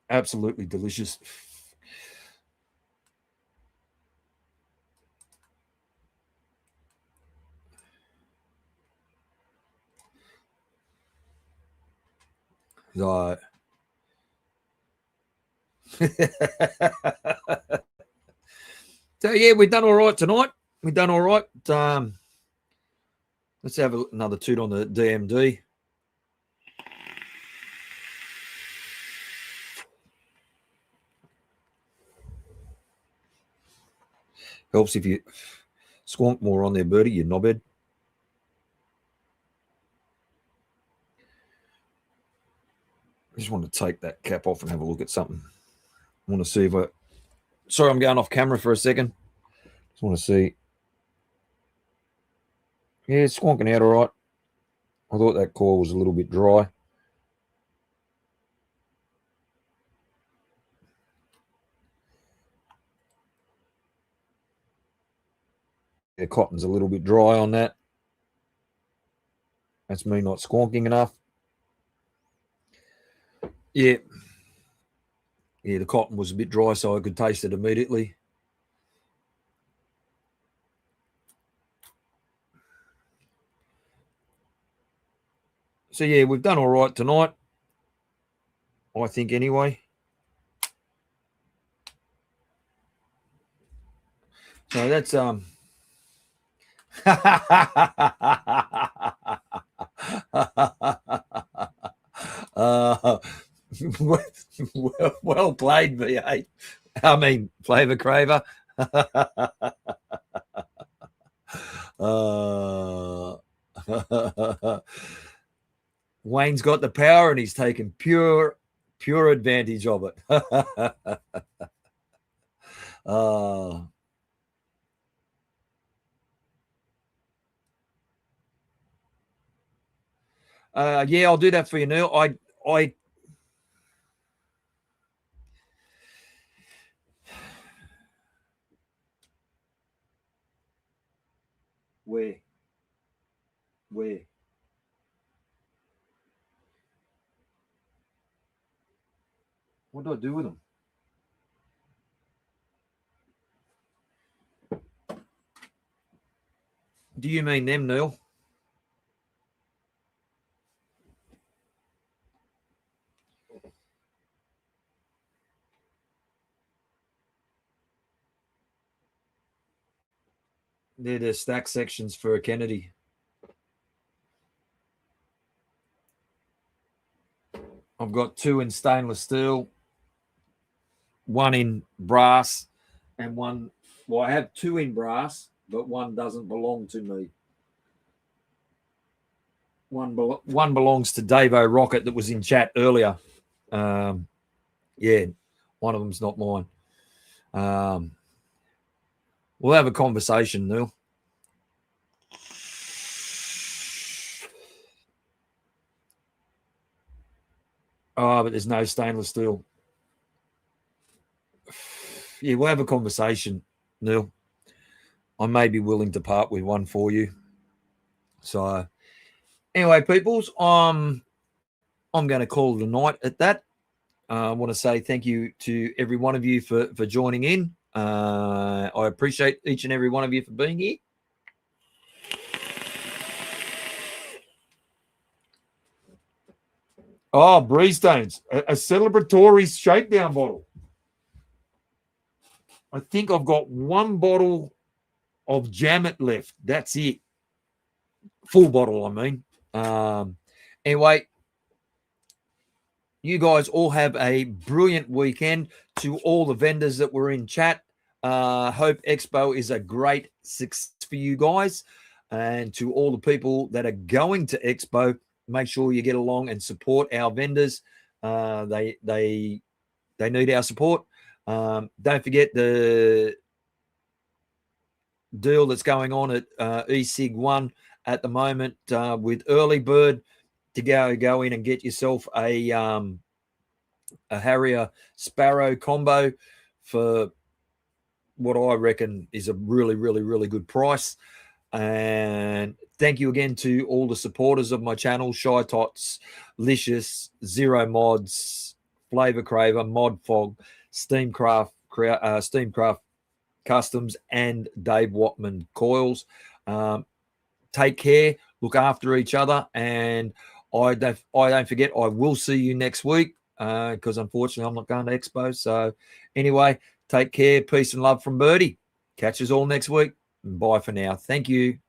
Absolutely delicious. So, so yeah, we've done all right tonight. We've done all right. Let's have another toot on the DMD. Helps if you squonk more on there, Birdie, you knobhead. I just want to take that cap off and have a look at something. I want to see if I... Sorry, I'm going off camera for a second. Just want to see. Yeah, it's squonking out all right. I thought that coil was a little bit dry. The cotton's a little bit dry on that. That's me not squonking enough. Yeah. Yeah, the cotton was a bit dry, so I could taste it immediately. So, yeah, we've done all right tonight. I think anyway. So that's well played, V8. I mean, Flavour Craver. Wayne's got the power and he's taken pure advantage of it. Yeah, I'll do that for you, Neil. Where? What do I do with them? Do you mean them, Neil? They're the stack sections for a Kennedy. I've got 2 in stainless steel, 1 in brass, and 1. Well, I have 2 in brass, but 1 doesn't belong to me. One belongs to Davo Rocket that was in chat earlier. Yeah, one of them's not mine. We'll have a conversation, Neil. Oh, but there's no stainless steel. Yeah, we'll have a conversation, Neil. I may be willing to part with one for you. So, anyway, peoples, I'm going to call it a night at that. I want to say thank you to every one of you for joining in. I appreciate each and every one of you for being here. Oh, Breestones, a celebratory shakedown bottle. I think I've got 1 bottle of Jam It left. That's it. Full bottle, I mean. Anyway, you guys all have a brilliant weekend. To all the vendors that were in chat, hope Expo is a great success for you guys. And to all the people that are going to Expo, make sure you get along and support our vendors. They need our support. Don't forget the deal that's going on at eSig1 at the moment with Early Bird to go in and get yourself a Harrier Sparrow combo for what I reckon is a really, really, really good price. And thank you again to all the supporters of my channel, Shytots, Lcious, Zero Mods, Flavour Craver, ModFog, SteamCraft Customs, and Dave Watman Coils. Take care, look after each other, and I don't forget, I will see you next week because unfortunately I'm not going to Expo. So anyway, take care, peace and love from Birdy. Catch us all next week. Bye for now. Thank you.